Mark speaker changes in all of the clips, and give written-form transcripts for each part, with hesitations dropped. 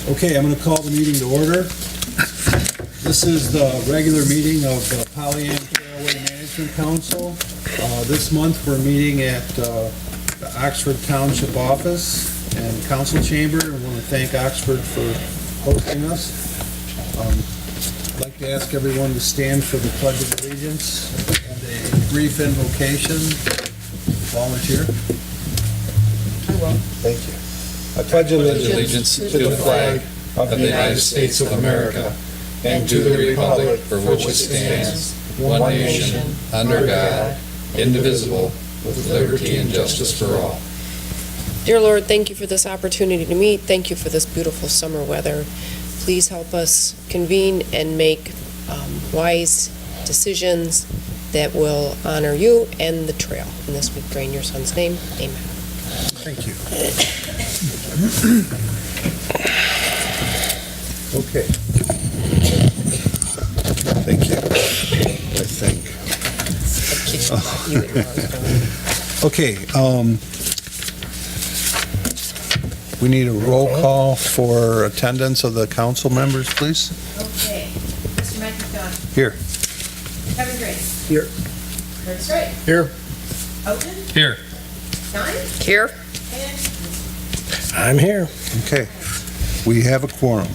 Speaker 1: Okay, I'm going to call the meeting to order. This is the regular meeting of the Pollyann Trailway Management Council. This month, we're meeting at the Oxford Township office and council chamber. I want to thank Oxford for hosting us. I'd like to ask everyone to stand for the Pledge of Allegiance and a brief invocation. Volunteer. Thank you. I pledge
Speaker 2: allegiance to the flag of the United States of America and to the republic for which it stands, one nation, under God, indivisible, with liberty and justice for all.
Speaker 3: Dear Lord, thank you for this opportunity to meet. Thank you for this beautiful summer weather. Please help us convene and make wise decisions that will honor you and the trail. And this we pray in your son's name. Amen.
Speaker 1: Thank you. Okay. Thank you. I think. Okay, we need a roll call for attendance of the council members, please.
Speaker 4: Okay. Mr. Mike McDonald.
Speaker 1: Here.
Speaker 4: Kevin Grace.
Speaker 1: Here.
Speaker 4: Curtis Wright.
Speaker 1: Here.
Speaker 4: Elton.
Speaker 2: Here.
Speaker 4: Don.
Speaker 3: Here.
Speaker 4: And
Speaker 1: I'm here. Okay, we have a quorum.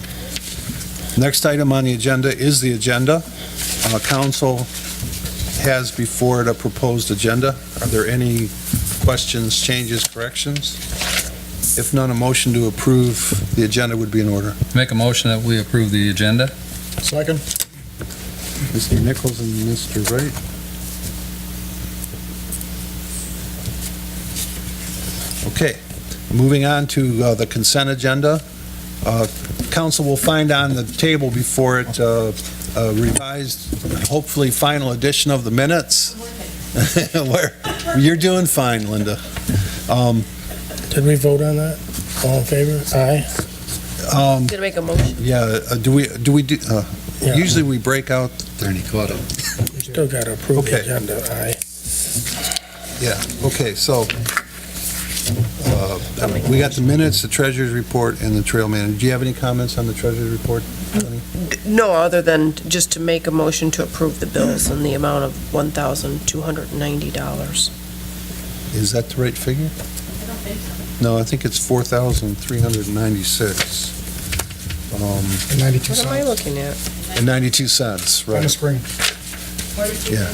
Speaker 1: Next item on the agenda is the agenda. Council has before it a proposed agenda. Are there any questions, changes, corrections? If none, a motion to approve the agenda would be in order.
Speaker 2: Make a motion that we approve the agenda.
Speaker 1: Second. Mr. Nichols and Mr. Wright. Okay, moving on to the consent agenda. Council will find on the table before it a revised, hopefully final edition of the minutes. Where you're doing fine, Linda.
Speaker 5: Did we vote on that? All in favor? Aye.
Speaker 3: Did I make a motion?
Speaker 1: Yeah,
Speaker 5: Yeah.
Speaker 1: usually we break out,
Speaker 2: Ernie Cotto.
Speaker 5: We still got to approve the
Speaker 1: Okay.
Speaker 5: agenda. Aye.
Speaker 1: yeah, okay, so we got the minutes, the treasurer's report, and the trail manager. Do you have any comments on the treasurer's report, Tony?
Speaker 3: No, other than just to make a motion to approve the bills in the amount of $1,290.
Speaker 1: Is that the right figure?
Speaker 4: I don't think so.
Speaker 1: No, I think it's 4,396.
Speaker 5: And 92
Speaker 3: What am I looking at?
Speaker 1: And 92 cents, right.
Speaker 5: spring.
Speaker 1: Yeah.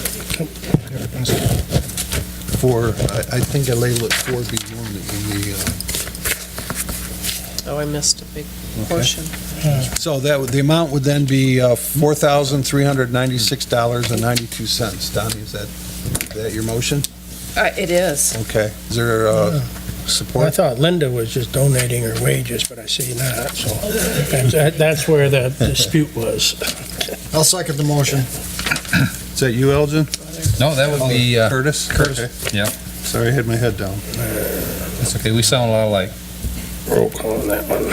Speaker 1: I think I labeled it 4B1 in the,
Speaker 3: Oh, I missed a big
Speaker 1: okay.
Speaker 3: portion.
Speaker 1: So the amount would then be $4,396.92. Donnie, is that your motion?
Speaker 3: It is.
Speaker 1: Okay. Is there
Speaker 5: I
Speaker 1: support?
Speaker 5: thought Linda was just donating her wages, but I see not, so that's where the dispute was.
Speaker 6: I'll second the motion.
Speaker 1: Is that you, Elgin?
Speaker 2: No, that would be,
Speaker 1: Curtis?
Speaker 2: Curtis.
Speaker 1: Okay.
Speaker 2: Yeah.
Speaker 1: Sorry, I had my head down.
Speaker 2: That's okay. We sound a lot alike.
Speaker 5: Roll call on that one.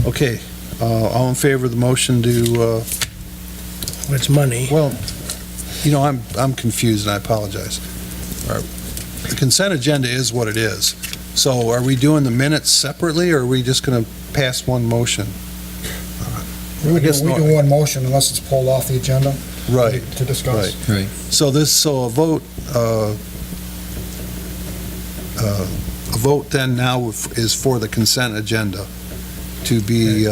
Speaker 1: Okay. All in favor of the motion to,
Speaker 5: It's money.
Speaker 1: well, I'm confused and I apologize. The consent agenda is what it is. So are we doing the minutes separately or are we just going to pass one motion?
Speaker 6: We
Speaker 1: guess
Speaker 6: do
Speaker 1: not.
Speaker 6: one motion unless it's pulled off the agenda
Speaker 1: Right.
Speaker 6: to discuss.
Speaker 2: Right.
Speaker 1: So a vote then now is for the consent agenda to be,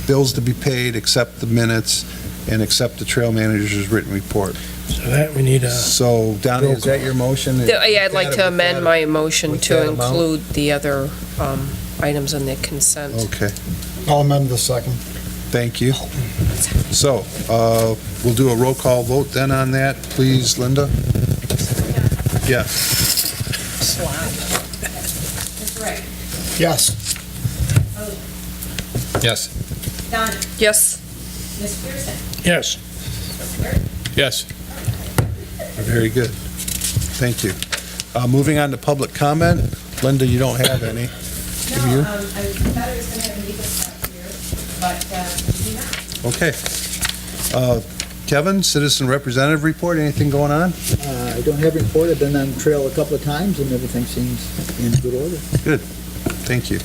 Speaker 1: bills to be paid, accept the minutes, and accept the trail manager's written report.
Speaker 5: So that we need a,
Speaker 1: So Donnie, is that your motion?
Speaker 3: Yeah, I'd like to amend my motion
Speaker 1: with
Speaker 3: to
Speaker 1: that amount?
Speaker 3: include the other items in the consent.
Speaker 1: Okay,
Speaker 6: I'll amend the second.
Speaker 1: thank you. So, we'll do a roll call vote then on that, please, Linda? Yeah.
Speaker 4: Mr. Wright.
Speaker 6: Yes.
Speaker 2: Yes.
Speaker 4: Don.
Speaker 3: Yes.
Speaker 4: Ms. Pearson.
Speaker 5: yes.
Speaker 2: Yes.
Speaker 1: Very good. Thank you. Moving on to public comment. Linda, you don't have any.
Speaker 4: No,
Speaker 1: you?
Speaker 4: I thought I was going to have a legal stuff here, but we do not.
Speaker 1: Okay. Kevin, citizen representative report, anything going on?
Speaker 7: I don't have a report. I've been on trail a couple of times, and everything seems in good order.
Speaker 1: Good, thank you.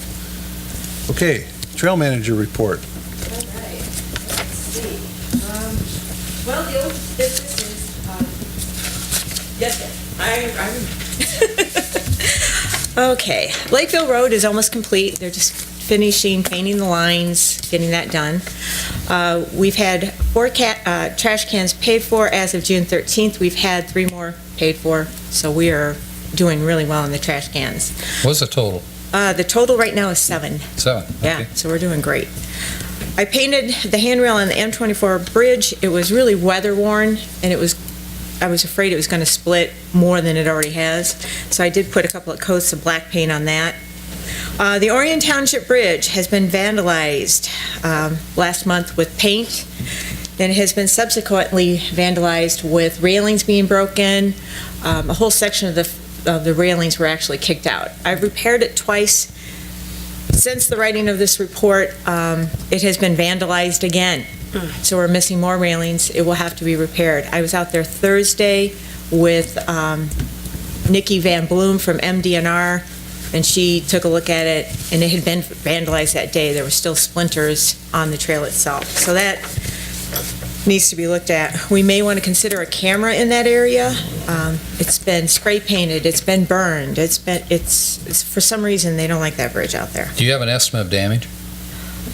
Speaker 1: Okay,
Speaker 8: Trail manager report.
Speaker 9: All right, let's see. Well, the old business is, yes, Okay, Lakeville Road is almost complete. They're just finishing painting the lines, getting that done. We've had 4 trash cans paid for as of June 13th. We've had 3 more paid for, so we are doing really well in the trash cans.
Speaker 2: What's the total?
Speaker 9: The total right now is 7.
Speaker 2: 7?
Speaker 9: Yeah,
Speaker 2: Okay.
Speaker 9: so we're doing great. I painted the handrail on the M24 bridge. It was really weather worn, and I was afraid it was going to split more than it already has. So I did put a couple of coats of black paint on that. The Orion Township Bridge has been vandalized last month with paint, and it has been subsequently vandalized with railings being broken. A whole section of the railings were actually kicked out. I've repaired it twice. Since the writing of this report, it has been vandalized again. So we're missing more railings. It will have to be repaired. I was out there Thursday with Nikki Van Bloom from MDNR, and she took a look at it, and it had been vandalized that day. There were still splinters on the trail itself. So that needs to be looked at. We may want to consider a camera in that area. It's been spray painted, it's been burned, it's for some reason, they don't like that bridge out there.
Speaker 2: Do you have an estimate of damage?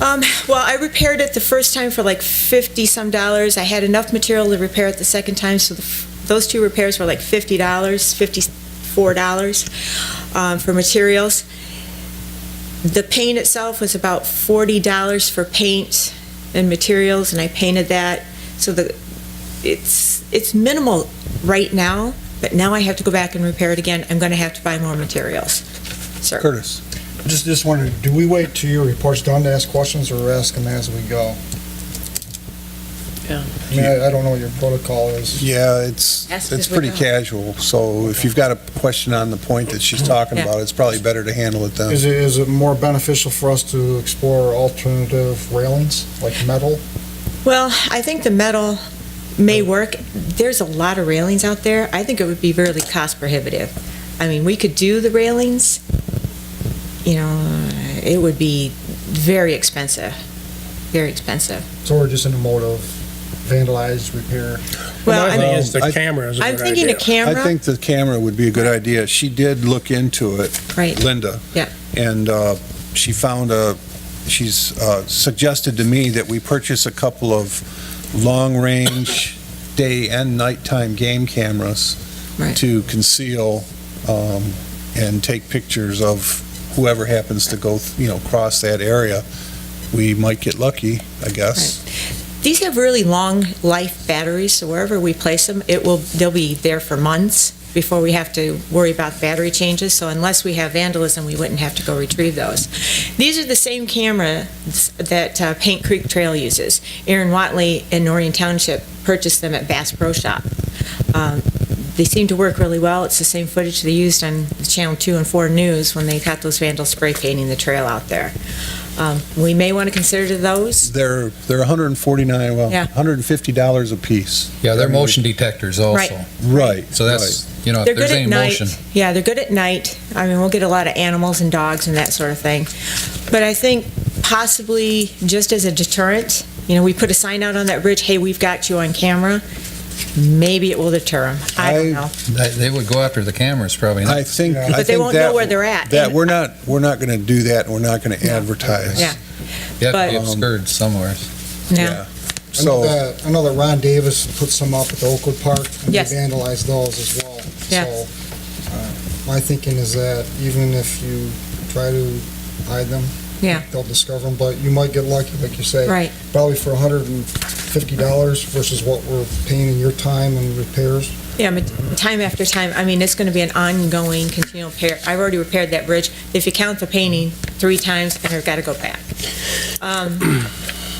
Speaker 9: Well, I repaired it the first time for like $50-some. I had enough material to repair it the second time, so those 2 repairs were like $50, $54 for materials. The paint itself was about $40 for paint and materials, and I painted that. So it's minimal right now, but now I have to go back and repair it again. I'm going to have to buy more materials. Sir.
Speaker 6: Curtis. Just wondering, do we wait till your report's done to ask questions, or ask them as we go?
Speaker 3: Yeah.
Speaker 6: I mean, I don't know what your protocol is.
Speaker 8: Yeah,
Speaker 9: Ask
Speaker 8: it's
Speaker 9: as we
Speaker 8: pretty
Speaker 9: go.
Speaker 8: casual, so if you've got a question on the point that she's talking
Speaker 9: Yeah.
Speaker 8: about, it's probably better to handle it then.
Speaker 6: Is it more beneficial for us to explore alternative railings, like metal?
Speaker 9: Well, I think the metal may work. There's a lot of railings out there. I think it would be really cost prohibitive. I mean, we could do the railings, it would be very expensive, very expensive.
Speaker 6: So we're just in the mode of vandalize, repair?
Speaker 9: Well,
Speaker 5: My thing is the
Speaker 8: I-
Speaker 5: camera is a
Speaker 9: I'm
Speaker 5: good
Speaker 9: thinking a
Speaker 5: idea.
Speaker 8: I
Speaker 9: camera.
Speaker 8: think the camera would be a good idea. She did look into it,
Speaker 9: Right,
Speaker 8: Linda.
Speaker 9: Yeah.
Speaker 8: And she found she's suggested to me that we purchase a couple of long-range day and nighttime game cameras
Speaker 9: Right.
Speaker 8: to conceal and take pictures of whoever happens to go, cross that area. We might get lucky, I guess.
Speaker 9: These have really long life batteries, so wherever we place them, they'll be there for months before we have to worry about battery changes. So unless we have vandalism, we wouldn't have to go retrieve those. These are the same cameras that Paint Creek Trail uses. Aaron Watley in Orion Township purchased them at Bass Pro Shop. They seem to work really well. It's the same footage they used on Channel 2 and 4 News when they got those vandals spray painting the trail out there. We may want to consider those.
Speaker 8: They're $149, well,
Speaker 9: Yeah.
Speaker 8: $150 a piece.
Speaker 2: Yeah, they're motion detectors also.
Speaker 8: Right.
Speaker 2: So that's, if
Speaker 9: They're
Speaker 2: there's
Speaker 9: good
Speaker 2: any
Speaker 9: at night.
Speaker 2: motion.
Speaker 9: Yeah, they're good at night. I mean, we'll get a lot of animals and dogs and that sort of thing. But I think possibly just as a deterrent, we put a sign out on that bridge, hey, we've got you on camera. Maybe it will deter them. I don't know.
Speaker 2: They would go after the cameras probably.
Speaker 8: I think.
Speaker 6: Yeah.
Speaker 8: I
Speaker 9: But they
Speaker 8: think
Speaker 9: won't know where they're at.
Speaker 8: That we're not going to do that, and we're not going to advertise.
Speaker 9: Yeah.
Speaker 2: You have to be
Speaker 9: but-
Speaker 2: obscured somewhere.
Speaker 9: Yeah.
Speaker 8: So,
Speaker 6: I know that Ron Davis put some up at the Oakwood Park, and
Speaker 9: Yes.
Speaker 6: they vandalized those as well.
Speaker 9: Yeah.
Speaker 6: So, my thinking is that even if you try to hide them,
Speaker 9: Yeah.
Speaker 6: they'll discover them, but you might get lucky, like you say.
Speaker 9: Right.
Speaker 6: Probably for $150 versus what we're paying in your time and repairs.
Speaker 9: Yeah, but time after time, I mean, it's going to be an ongoing, continual repair. I've already repaired that bridge. If you count the painting 3 times, and I've got to go back.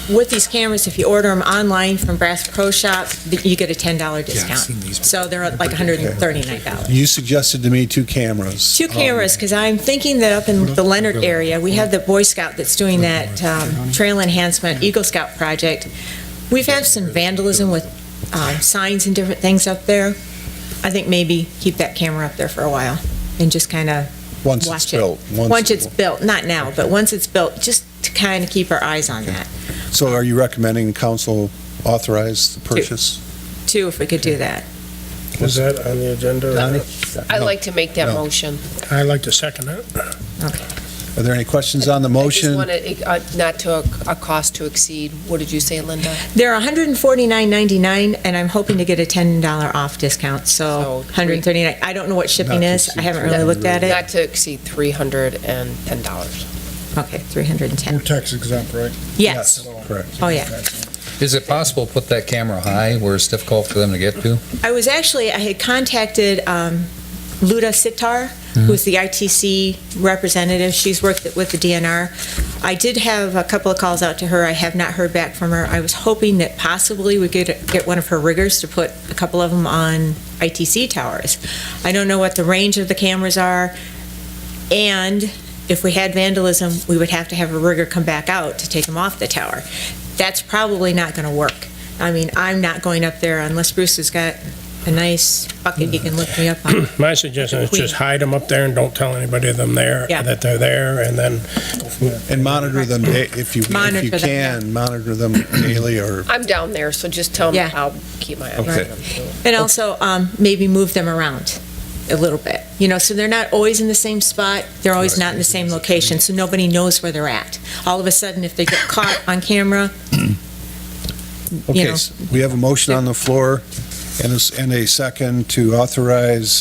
Speaker 9: With these cameras, if you order them online from Bass Pro Shop, you get a $10 discount. So they're like $139.
Speaker 8: you suggested to me 2 cameras.
Speaker 9: 2 cameras, because I'm thinking that up in the Leonard area, we have the Boy Scout that's doing that trail enhancement Eagle Scout project. We've had some vandalism with signs and different things up there. I think maybe keep that camera up there for a while and just kind of
Speaker 8: Once it's
Speaker 9: watch it.
Speaker 8: built.
Speaker 9: Once it's built, not now, but once it's built, just to kind of keep our eyes on that,
Speaker 8: So are you recommending council authorize the purchase?
Speaker 9: too, if we could do that.
Speaker 5: Is that on the agenda?
Speaker 8: Donnie?
Speaker 3: I'd like to make that
Speaker 8: No.
Speaker 3: motion.
Speaker 5: I'd like to second it.
Speaker 8: Are there any questions on the
Speaker 3: I just
Speaker 8: motion?
Speaker 3: want it not to a cost to exceed, what did you say, Linda?
Speaker 9: They're $149.99, and I'm hoping to get a $10 off discount, so
Speaker 3: So
Speaker 9: $139. I don't know what shipping
Speaker 8: Not to
Speaker 9: is. I
Speaker 8: exceed
Speaker 9: haven't really looked at it.
Speaker 3: Not to exceed $310.
Speaker 9: Okay, $310.
Speaker 6: tax exempt, right?
Speaker 9: Yes.
Speaker 8: Correct.
Speaker 9: Oh, yeah.
Speaker 2: Is it possible to put that camera high where it's difficult for them to get to?
Speaker 9: I had contacted Luda Sitar, who's the ITC representative. She's worked with the DNR. I did have a couple of calls out to her. I have not heard back from her. I was hoping that possibly we could get one of her riggers to put a couple of them on ITC towers. I don't know what the range of the cameras are, and if we had vandalism, we would have to have a rigger come back out to take them off the tower. That's probably not going to work. I mean, I'm not going up there unless Bruce has got a nice bucket he can lift me up on.
Speaker 5: My suggestion is just hide them up there and don't tell anybody them there,
Speaker 9: Yeah.
Speaker 5: that they're there, and then
Speaker 8: And monitor them, if you
Speaker 9: Monitor them,
Speaker 8: can, monitor them daily or,
Speaker 3: I'm down there, so just tell me,
Speaker 9: Yeah.
Speaker 3: I'll keep my eye on
Speaker 8: Okay.
Speaker 3: them. too.
Speaker 9: And also, maybe move them around a little bit, so they're not always in the same spot, they're always not in the same location, so nobody knows where they're at. All of a sudden, if they get caught on camera,
Speaker 8: okay, so we have a motion on the floor and a second to authorize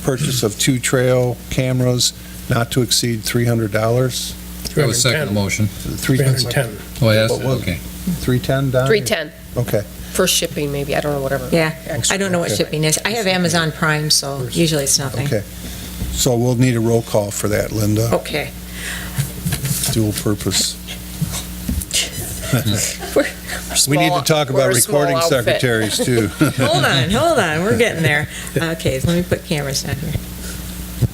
Speaker 8: purchase of 2 trail cameras not to exceed $300.
Speaker 2: I would second the motion.
Speaker 5: 310.
Speaker 2: Oh, yes,
Speaker 8: What was-
Speaker 2: okay.
Speaker 8: 310, Don?
Speaker 3: 310
Speaker 8: Okay.
Speaker 3: for shipping, maybe, I don't know, whatever.
Speaker 9: yeah, I don't know what
Speaker 8: Okay.
Speaker 9: shipping is. I have Amazon Prime, so usually it's nothing.
Speaker 8: Okay. So we'll need a roll call for that, Linda.
Speaker 9: Okay.
Speaker 8: Dual purpose.
Speaker 3: We're
Speaker 8: We need to
Speaker 3: small-
Speaker 8: talk
Speaker 3: we're
Speaker 8: about
Speaker 3: a small
Speaker 8: recording
Speaker 3: outfit.
Speaker 8: secretaries, too.
Speaker 9: Hold on, we're getting there. Okay, let me put cameras down here.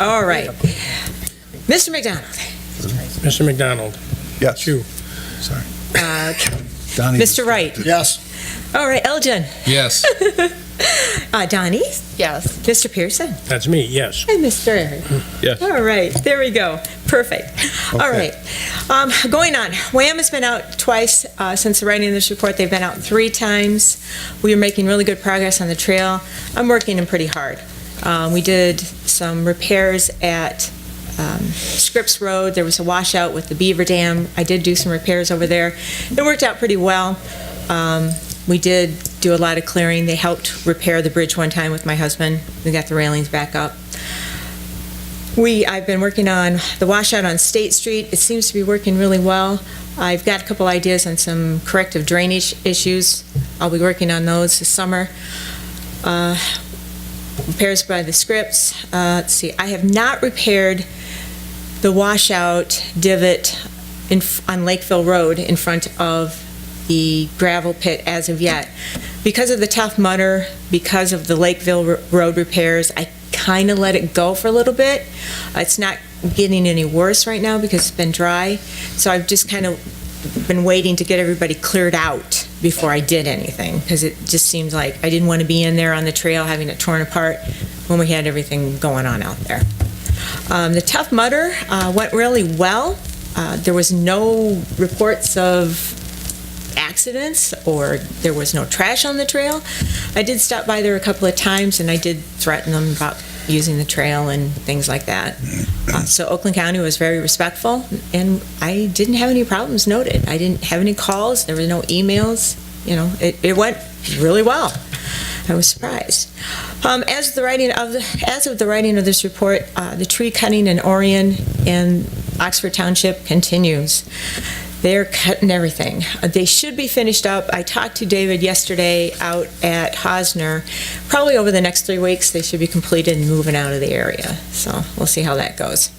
Speaker 9: All right. Mr. McDonald,
Speaker 5: Mr. McDonald,
Speaker 8: Yes.
Speaker 5: you.
Speaker 8: Sorry.
Speaker 9: uh,
Speaker 8: Donnie.
Speaker 9: Mr. Wright.
Speaker 6: Yes.
Speaker 9: All right, Elgin,
Speaker 2: Yes,
Speaker 9: Donnie,
Speaker 3: Yes.
Speaker 9: Mr. Pearson,
Speaker 5: That's me, yes.
Speaker 9: and Mr. Aaron.
Speaker 5: Yes.
Speaker 9: All right, there we go. Perfect. All
Speaker 8: Okay.
Speaker 9: right. Going on, WHAM has been out twice since the writing of this report. They've been out 3 times. We are making really good progress on the trail. I'm working them pretty hard. We did some repairs at Scripps Road. There was a washout with the Beaver Dam. I did do some repairs over there. It worked out pretty well. We did do a lot of clearing. They helped repair the bridge one time with my husband. We got the railings back up. I've been working on the washout on State Street. It seems to be working really well. I've got a couple ideas on some corrective drainage issues. I'll be working on those this summer. Repairs by the Scripps. Let's see, I have not repaired the washout divot on Lakeville Road in front of the gravel pit as of yet. Because of the Tough Mudder, because of the Lakeville Road repairs, I kind of let it go for a little bit. It's not getting any worse right now because it's been dry, so I've just kind of been waiting to get everybody cleared out before I did anything, because it just seems like I didn't want to be in there on the trail having it torn apart when we had everything going on out there. The Tough Mudder went really well. There was no reports of accidents, or there was no trash on the trail. I did stop by there a couple of times, and I did threaten them about using the trail and things like that. So Oakland County was very respectful, and I didn't have any problems noted. I didn't have any calls, there were no emails, it went really well. I was surprised. As of the writing of this report, the tree cutting in Orion and Oxford Township continues. They're cutting everything. They should be finished up. I talked to David yesterday out at Hosner. Probably over the next 3 weeks, they should be completed and moving out of the area. So we'll see how that goes.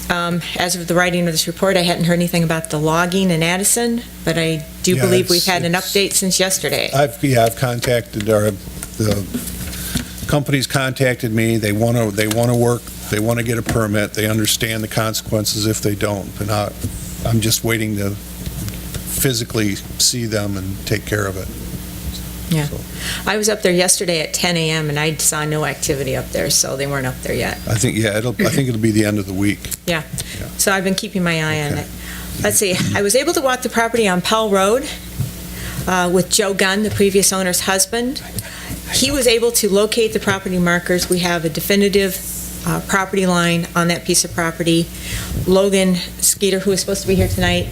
Speaker 9: As of the writing of this report, I hadn't heard anything about the logging in Addison, but I do
Speaker 8: Yeah,
Speaker 9: believe we've had an
Speaker 8: it's-
Speaker 9: update since yesterday.
Speaker 8: I've contacted the company's contacted me. They want to work, they want to get a permit. They understand the consequences if they don't. And I'm just waiting to physically see them and take care of it.
Speaker 9: Yeah.
Speaker 8: So,
Speaker 9: I was up there yesterday at 10 a.m. and I saw no activity up there, so they weren't up there yet.
Speaker 8: I think it'll be the end of the week.
Speaker 9: So I've been keeping my eye on
Speaker 8: Okay.
Speaker 9: it. Let's see, I was able to walk the property on Pell Road with Joe Gunn, the previous owner's husband. He was able to locate the property markers. We have a definitive property line on that piece of property. Logan Skeeter, who is supposed to be here tonight,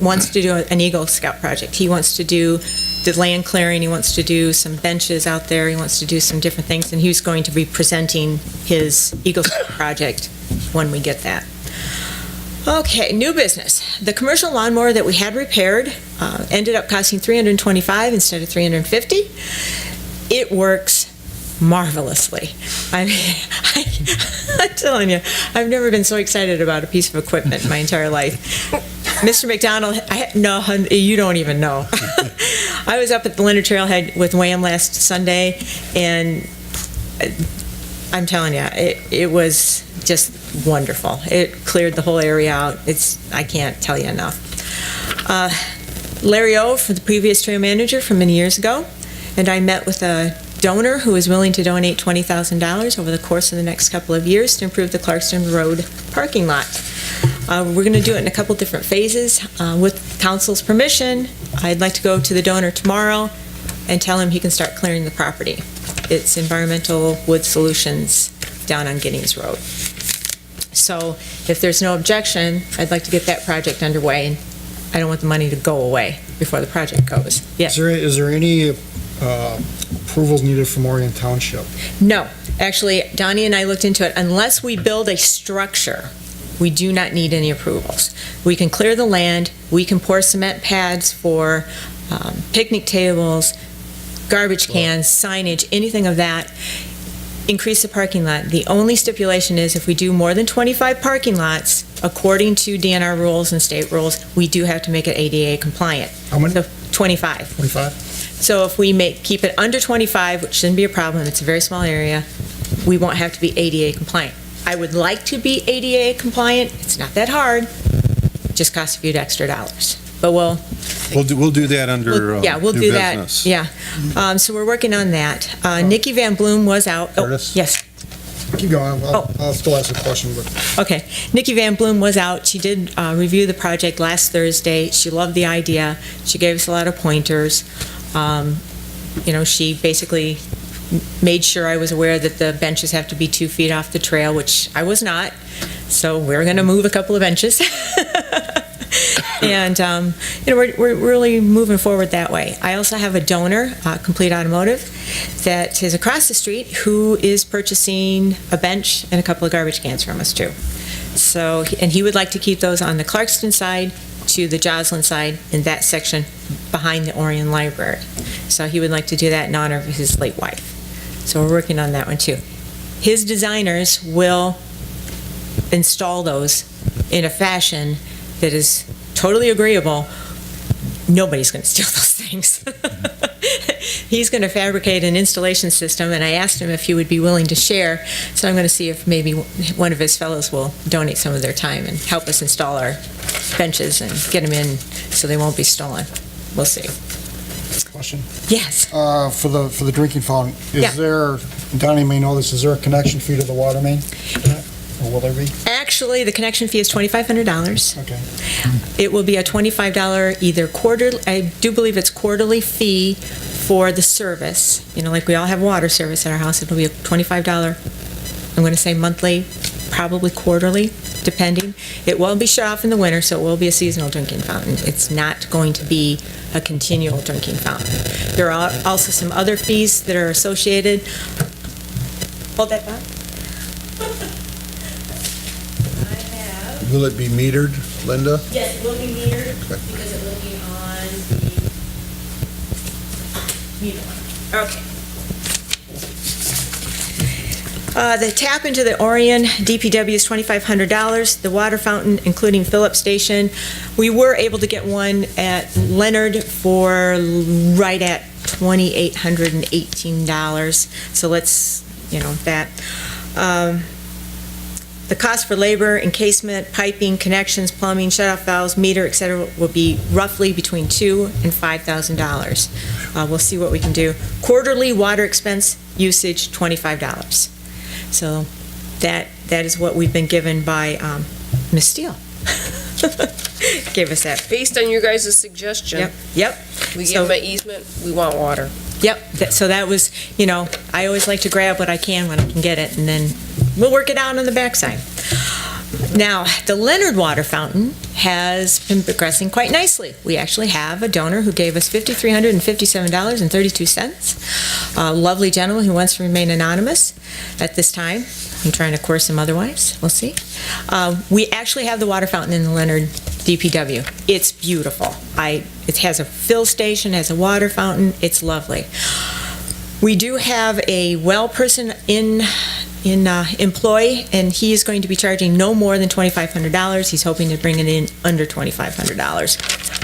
Speaker 9: wants to do an Eagle Scout project. He wants to do the land clearing, he wants to do some benches out there, he wants to do some different things, and he's going to be presenting his Eagle Scout project when we get that. Okay, new business. The commercial lawnmower that we had repaired ended up costing $325 instead of $350. It works marvelously. I'm telling you, I've never been so excited about a piece of equipment in my entire life. Mr. McDonald, no, you don't even know. I was up at the Leonard Trailhead with Wham last Sunday, and I'm telling you, it was just wonderful. It cleared the whole area out. I can't tell you enough. Larry O, the previous trail manager from many years ago, and I met with a donor who is willing to donate $20,000 over the course of the next couple of years to improve the Clarkston Road parking lot. We're going to do it in a couple different phases. With council's permission, I'd like to go to the donor tomorrow and tell him he can start clearing the property. It's Environmental Wood Solutions down on Giddings Road. So if there's no objection, I'd like to get that project underway, and I don't want the money to go away before the project goes. Yes.
Speaker 6: Is there any approvals needed from Orion Township?
Speaker 9: No, actually, Donnie and I looked into it. Unless we build a structure, we do not need any approvals. We can clear the land, we can pour cement pads for picnic tables, garbage cans, signage, anything of that. Increase the parking lot. The only stipulation is if we do more than 25 parking lots, according to DNR rules and state rules, we do have to make it ADA compliant.
Speaker 6: How many?
Speaker 9: So 25.
Speaker 6: 25?
Speaker 9: So if we keep it under 25, which shouldn't be a problem, it's a very small area, we won't have to be ADA compliant. I would like to be ADA compliant. It's not that hard. It just costs a few extra dollars. But we'll
Speaker 8: do that under
Speaker 9: we'll
Speaker 8: new
Speaker 9: do
Speaker 8: business.
Speaker 9: that. Yeah. So we're working on that. Nikki Van Bloom was out.
Speaker 8: Curtis?
Speaker 9: Yes.
Speaker 6: Keep going, I'll still ask a question, but
Speaker 9: Okay. Nikki Van Bloom was out. She did review the project last Thursday. She loved the idea. She gave us a lot of pointers. She basically made sure I was aware that the benches have to be 2 feet off the trail, which I was not. So we're going to move a couple of benches. And, we're really moving forward that way. I also have a donor, Complete Automotive, that is across the street who is purchasing a bench and a couple of garbage cans from us too. So, and he would like to keep those on the Clarkston side to the Joslin side in that section behind the Orion Library. So he would like to do that in honor of his late wife. So we're working on that one too. His designers will install those in a fashion that is totally agreeable. Nobody's going to steal those things. He's going to fabricate an installation system, and I asked him if he would be willing to share, so I'm going to see if maybe one of his fellows will donate some of their time and help us install our benches and get them in so they won't be stolen. We'll see.
Speaker 6: question.
Speaker 9: Yes.
Speaker 6: For the drinking fountain,
Speaker 9: Yeah.
Speaker 6: is there, Donnie may know this, is there a connection fee to the water main? Or will there be?
Speaker 9: Actually, the connection fee is $2,500.
Speaker 6: Okay.
Speaker 9: It will be a $25 either quarterly, I do believe it's quarterly fee for the service. Like we all have water service at our house, it'll be a $25, I'm going to say monthly, probably quarterly, depending. It will be shut off in the winter, so it will be a seasonal drinking fountain. It's not going to be a continual drinking fountain. There are also some other fees that are associated. Hold that thought.
Speaker 8: Will it be metered, Linda?
Speaker 9: Yes, it will be metered because it will be on the meter line. Okay. The tap into the Orion DPW is $2,500. The water fountain, including fill-up station, we were able to get one at Leonard for right at $2,818. So let's, that. The cost for labor, encasement, piping, connections, plumbing, shut-off valves, meter, et cetera, will be roughly between $2,000 and $5,000. We'll see what we can do. Quarterly water expense usage, $25. So that is what we've been given by Ms. Steele. Gave us that.
Speaker 3: Based on your guys' suggestion,
Speaker 9: Yep.
Speaker 3: we
Speaker 9: So-
Speaker 3: give them an easement, we want water.
Speaker 9: Yep, so that was, I always like to grab what I can when I can get it, and then we'll work it out on the backside. Now, the Leonard Water Fountain has been progressing quite nicely. We actually have a donor who gave us $5,357.32. A lovely gentleman who wants to remain anonymous at this time. I'm trying to coerce him otherwise, we'll see. We actually have the water fountain in the Leonard DPW. It's beautiful. It has a fill station, has a water fountain, it's lovely. We do have a well person in employ, and he is going to be charging no more than $2,500. He's hoping to bring it in under $2,500.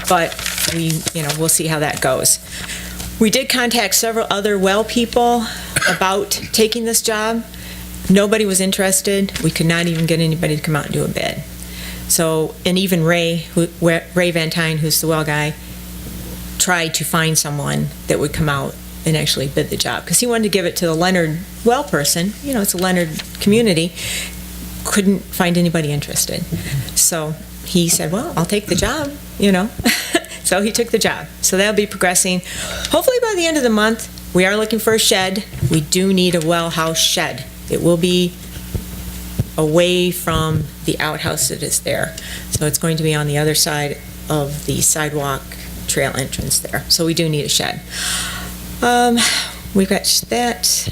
Speaker 9: But we'll see how that goes. We did contact several other well people about taking this job. Nobody was interested. We could not even get anybody to come out and do a bid. So, and even Ray Van Tyne, who's the well guy, tried to find someone that would come out and actually bid the job, because he wanted to give it to the Leonard well person. It's a Leonard community. Couldn't find anybody interested. So he said, well, I'll take the job, So he took the job. So that'll be progressing. Hopefully by the end of the month. We are looking for a shed. We do need a well house shed. It will be away from the outhouse that is there. So it's going to be on the other side of the sidewalk trail entrance there. So we do need a shed. We've got that.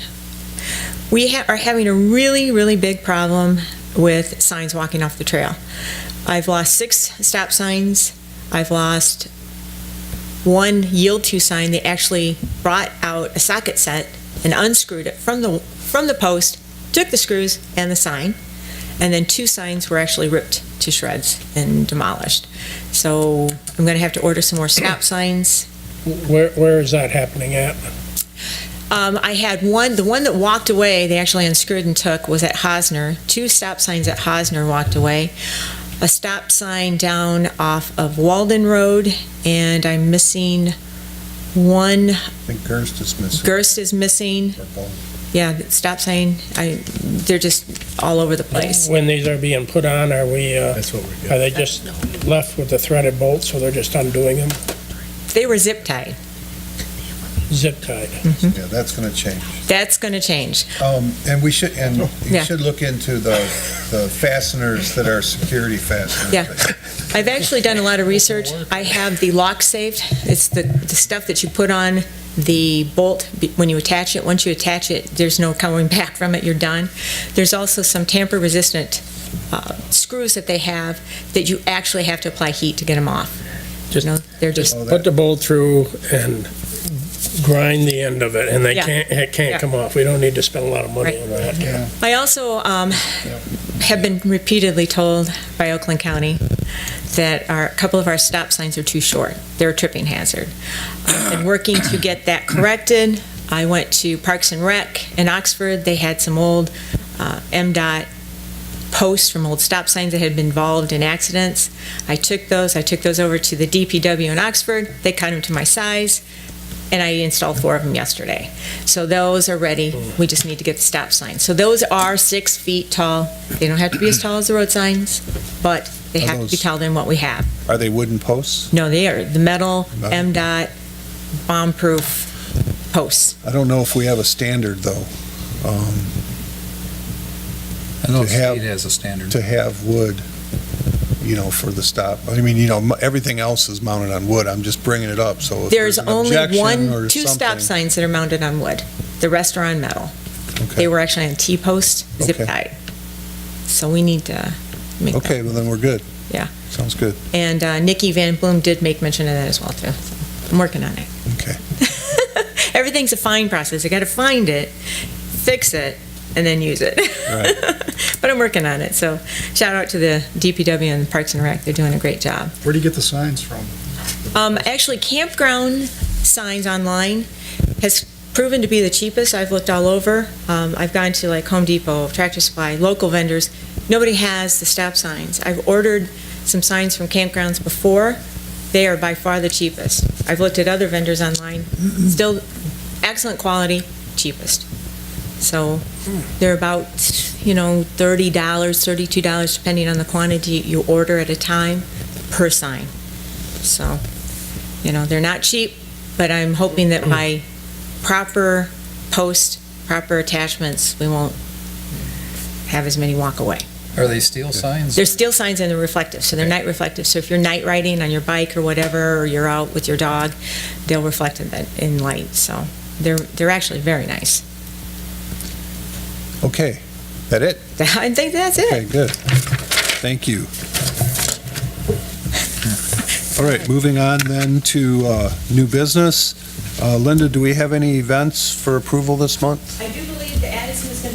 Speaker 9: We are having a really, really big problem with signs walking off the trail. I've lost 6 stop signs. I've lost 1 yield to sign. They actually brought out a socket set and unscrewed it from the post, took the screws and the sign, and then 2 signs were actually ripped to shreds and demolished. So I'm going to have to order some more stop signs.
Speaker 5: Where is that happening at?
Speaker 9: I had the one that walked away, they actually unscrewed and took, was at Hosner. 2 stop signs at Hosner walked away. A stop sign down off of Walden Road, and I'm missing 1.
Speaker 8: I think Gerst is missing.
Speaker 9: Gerst is missing. Yeah, the stop sign, they're just all over the place.
Speaker 5: When these are being put on, are we,
Speaker 2: That's what we're
Speaker 5: are they just left with the threaded bolts, so they're just undoing them?
Speaker 9: They were zip tied.
Speaker 5: Zip tied.
Speaker 8: Yeah, that's going to change.
Speaker 9: That's going to change.
Speaker 8: And you
Speaker 9: Yeah.
Speaker 8: should look into the fasteners that are security fasteners.
Speaker 9: Yeah. I've actually done a lot of research. I have the lock safe. It's the stuff that you put on the bolt when you attach it. Once you attach it, there's no coming back from it. You're done. There's also some tamper-resistant screws that they have that you actually have to apply heat to get them off. They're just
Speaker 5: Put the bolt through and grind the end of it, and
Speaker 9: Yeah.
Speaker 5: it can't
Speaker 9: Yeah.
Speaker 5: come off. We don't need to spend a lot of money
Speaker 9: Right.
Speaker 5: on that.
Speaker 6: Yeah.
Speaker 9: I also have been repeatedly told by Oakland County that a couple of our stop signs are too short. They're a tripping hazard. I've been working to get that corrected. I went to Parks and Rec in Oxford. They had some old MDOT posts from old stop signs that had been involved in accidents. I took those over to the DPW in Oxford. They cut them to my size, and I installed 4 of them yesterday. So those are ready. We just need to get the stop signs. So those are 6 feet tall. They don't have to be as tall as the road signs, but they
Speaker 8: Are
Speaker 9: have to be
Speaker 8: those-
Speaker 9: taller than what we have.
Speaker 8: Are they wooden posts?
Speaker 9: No, they are the metal
Speaker 8: Metal.
Speaker 9: MDOT bomb-proof posts.
Speaker 8: I don't know if we have a standard, though,
Speaker 2: I know the
Speaker 8: To have-
Speaker 2: state has a standard.
Speaker 8: to have wood, for the stop. I mean, everything else is mounted on wood. I'm just bringing it up, so if
Speaker 9: There's
Speaker 8: there's an
Speaker 9: only
Speaker 8: objection or
Speaker 9: 2 stop
Speaker 8: something-
Speaker 9: signs that are mounted on wood. The rest are on metal.
Speaker 8: Okay.
Speaker 9: They were actually on T-post, zip
Speaker 8: Okay.
Speaker 9: tied. So we need to make that.
Speaker 8: Okay, well, then we're good.
Speaker 9: Yeah.
Speaker 8: Sounds good.
Speaker 9: And Nikki Van Bloom did make mention of that as well, too. So I'm working on it.
Speaker 8: Okay.
Speaker 9: Everything's a find process. I got to find it, fix it, and then use it.
Speaker 8: Right.
Speaker 9: But I'm working on it. So shout out to the DPW and Parks and Rec. They're doing a great job.
Speaker 6: Where do you get the signs from?
Speaker 9: Actually, campground signs online has proven to be the cheapest. I've looked all over. I've gone to like Home Depot, Tractor Supply, local vendors. Nobody has the stop signs. I've ordered some signs from campgrounds before. They are by far the cheapest. I've looked at other vendors online, still excellent quality, cheapest. So they're about, $30, $32, depending on the quantity you order at a time, per sign. So, they're not cheap, but I'm hoping that by proper post, proper attachments, we won't have as many walk away.
Speaker 2: Are they steel signs?
Speaker 9: There's steel signs and they're reflective, so they're night reflective. So if you're night riding on your bike or whatever, or you're out with your dog, they'll reflect in light. So they're actually very nice.
Speaker 8: Okay, that it?
Speaker 9: I think that's it.
Speaker 8: Okay, good. Thank you. All right, moving on then to new business. Linda, do we have any events for approval this month?
Speaker 9: I do believe that Addison was going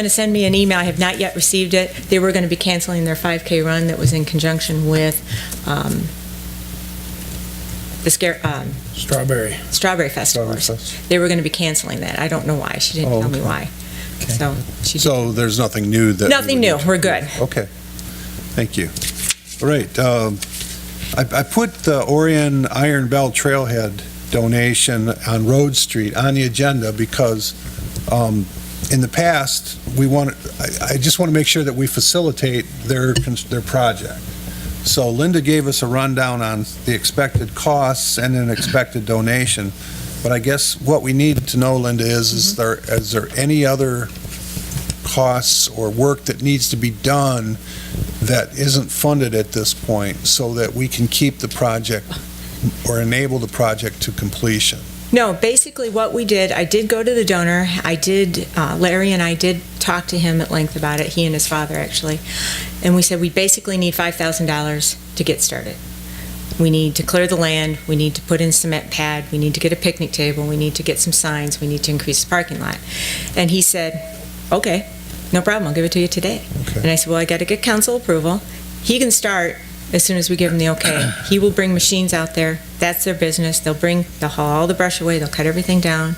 Speaker 9: to send me an email. I have not yet received it. They were going to be canceling their 5K run that was in conjunction with the
Speaker 5: Strawberry.
Speaker 9: Strawberry Festival. They were going to be canceling that. I don't know why. She didn't tell me why. So she
Speaker 8: So there's nothing new that...
Speaker 9: Nothing new. We're good.
Speaker 8: Okay, thank you. All right, I put the Orion Iron Bell Trailhead donation on Road Street on the agenda because in the past, I just want to make sure that we facilitate their project. So Linda gave us a rundown on the expected costs and an expected donation, but I guess what we need to know, Linda, is there any other costs or work that needs to be done that isn't funded at this point so that we can keep the project or enable the project to completion?
Speaker 9: No, basically what we did, I did go to the donor. Larry and I did talk to him at length about it, he and his father actually, and we said we basically need $5,000 to get started. We need to clear the land, we need to put in cement pad, we need to get a picnic table, we need to get some signs, we need to increase the parking lot. And he said, okay, no problem, I'll give it to you today.
Speaker 8: Okay.
Speaker 9: And I said, well, I got to get council approval. He can start as soon as we give him the okay. He will bring machines out there. That's their business. They'll haul all the brush away. They'll cut everything down.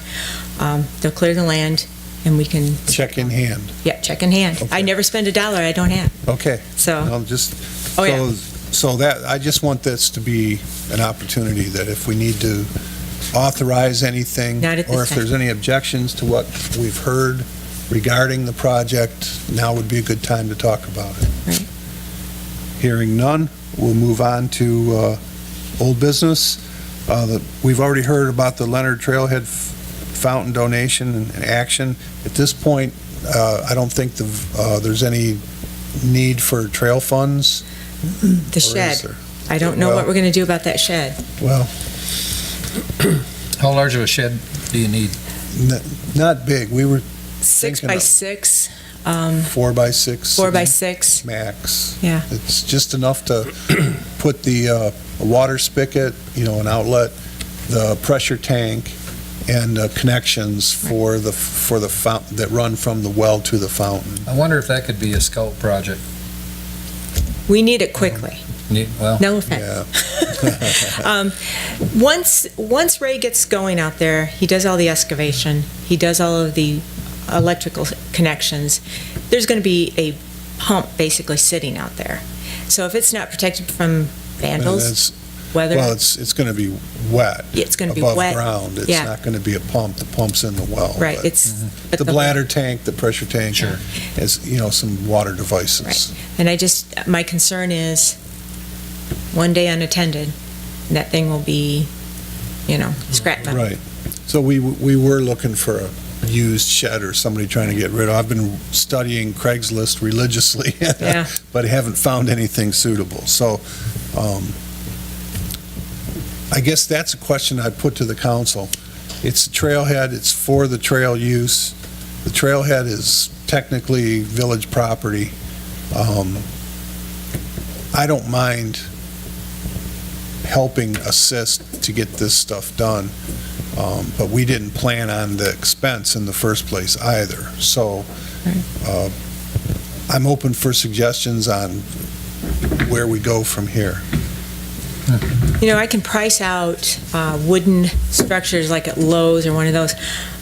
Speaker 9: They'll clear the land, and we can...
Speaker 8: Check in hand.
Speaker 9: Yeah, check in hand.
Speaker 8: Okay.
Speaker 9: I never spend $1 I don't have.
Speaker 8: Okay.
Speaker 9: So,
Speaker 8: I'll just,
Speaker 9: oh, yeah.
Speaker 8: so that, I just want this to be an opportunity that if we need to authorize anything,
Speaker 9: Not at this
Speaker 8: or if
Speaker 9: time.
Speaker 8: there's any objections to what we've heard regarding the project, now would be a good time to talk about it.
Speaker 9: Right.
Speaker 8: Hearing none, we'll move on to old business. We've already heard about the Leonard Trailhead Fountain donation and action. At this point, I don't think there's any need for trail funds.
Speaker 9: The
Speaker 8: Or is
Speaker 9: shed.
Speaker 8: there?
Speaker 9: I don't know what we're going to do about that shed.
Speaker 8: Well,
Speaker 2: How large of a shed do you need?
Speaker 8: not big. We were
Speaker 9: 6
Speaker 8: Thinking
Speaker 9: by
Speaker 8: of-
Speaker 9: 6,
Speaker 8: 4 by 6.
Speaker 9: 4 by 6.
Speaker 8: Max.
Speaker 9: Yeah.
Speaker 8: It's just enough to put the a water spigot, an outlet, the pressure tank, and connections for the fountain that run from the well to the fountain.
Speaker 2: I wonder if that could be a scout project.
Speaker 9: We need it quickly.
Speaker 2: Well,
Speaker 9: No offense.
Speaker 8: Yeah.
Speaker 9: Once Ray gets going out there, he does all the excavation, he does all of the electrical connections, there's going to be a pump basically sitting out there. So if it's not protected from vandals, weather,
Speaker 8: Well, it's going to be wet.
Speaker 9: it's going to be
Speaker 8: Above
Speaker 9: wet.
Speaker 8: ground. It's
Speaker 9: Yeah.
Speaker 8: not going to be a pump. The pump's in the well.
Speaker 9: Right,
Speaker 8: but
Speaker 9: it's... but
Speaker 8: The bladder tank, the pressure tank.
Speaker 2: Sure.
Speaker 8: Has, some water devices.
Speaker 9: Right. And my concern is, one day unattended, that thing will be, scrap metal.
Speaker 8: Right. So we were looking for a used shed or somebody trying to get rid of. I've been studying Craigslist religiously,
Speaker 9: Yeah.
Speaker 8: but I haven't found anything suitable. So I guess that's a question I'd put to the council. It's a trailhead, it's for the trail use. The trailhead is technically village property. I don't mind helping assist to get this stuff done. But we didn't plan on the expense in the first place either. So I'm open for suggestions on where we go from here.
Speaker 9: I can price out wooden structures like at Lowe's or one of those.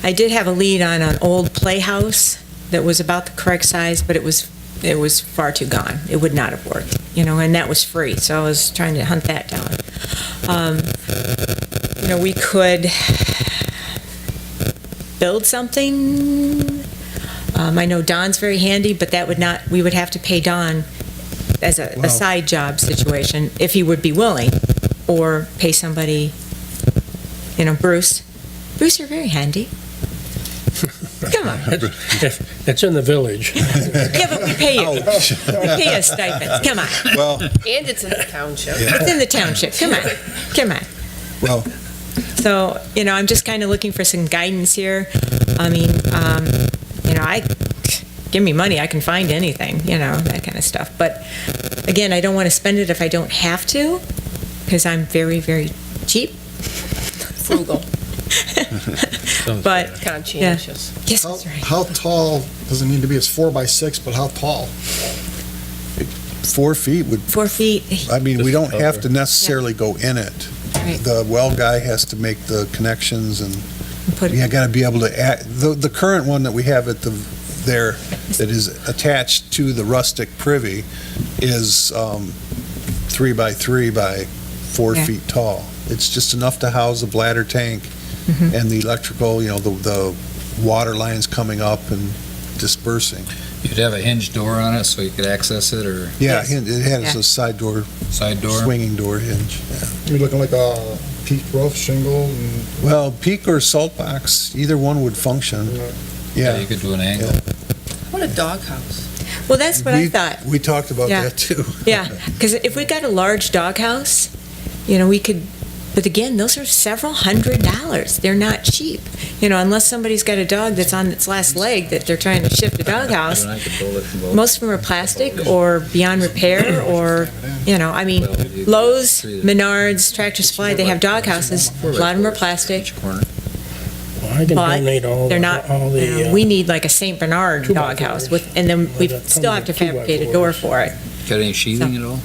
Speaker 9: I did have a lead on an old playhouse that was about the correct size, but it was far too gone. It would not have worked, and that was free, so I was trying to hunt that down. We could build something. I know Don's very handy, but we would have to pay Don as a side job situation, if he would be willing, or pay somebody, Bruce. Bruce, you're very handy. Come on.
Speaker 5: It's in the village.
Speaker 9: Yeah, but we pay you. We pay you stipends. Come on.
Speaker 8: Well,
Speaker 3: And it's in the township.
Speaker 9: It's in the township. Come on.
Speaker 8: well,
Speaker 9: So, I'm just kind of looking for some guidance here. I mean, give me money, I can find anything, that kind of stuff. But again, I don't want to spend it if I don't have to, because I'm very, very cheap.
Speaker 3: Frugal,
Speaker 9: But,
Speaker 3: conscientious.
Speaker 9: yes, that's right.
Speaker 6: How tall, doesn't need to be, it's 4 by 6, but how tall?
Speaker 8: 4 feet would,
Speaker 9: 4 feet,
Speaker 8: I mean, we don't have to necessarily go in it.
Speaker 9: right.
Speaker 8: The well guy has to make the connections, and
Speaker 9: Put
Speaker 8: you gotta be able to add, the current one that we have at there that is attached to the rustic privy is 3 by 3 by 4
Speaker 9: Yeah.
Speaker 8: feet tall. It's just enough to house a bladder tank and the electrical, the water lines coming up and dispersing.
Speaker 2: You'd have a hinge door on it so you could access it, or
Speaker 8: Yeah,
Speaker 9: Yes.
Speaker 8: it has
Speaker 9: Yeah.
Speaker 8: a side door,
Speaker 2: side door?
Speaker 8: swinging door hinge.
Speaker 6: You're looking like a peak roof, shingle, and
Speaker 8: Well, peak or salt box, either one would function.
Speaker 2: Yeah,
Speaker 8: Yeah.
Speaker 2: you could do an angle.
Speaker 3: What a doghouse.
Speaker 9: Well, that's what I thought.
Speaker 8: We talked about
Speaker 9: Yeah.
Speaker 8: that too.
Speaker 9: Yeah, because if we got a large doghouse, we could, but again, those are several $100s. They're not cheap. Unless somebody's got a dog that's on its last leg that they're trying to shift a doghouse.
Speaker 2: You and I could build it from both.
Speaker 9: Most of them are plastic or beyond repair, or, Lowe's, Menards, Tractor Supply, they have doghouses. A lot of them are plastic,
Speaker 2: Each corner.
Speaker 5: Well, I can
Speaker 9: but
Speaker 5: donate all
Speaker 9: they're not,
Speaker 5: the.
Speaker 9: we need like a St. Bernard
Speaker 5: 2x4s.
Speaker 9: doghouse with, and then we
Speaker 5: That
Speaker 9: still have
Speaker 5: comes
Speaker 9: to
Speaker 5: with
Speaker 9: fabricate a door
Speaker 5: 2x4s.
Speaker 9: for it.
Speaker 2: Got any sheathing at all?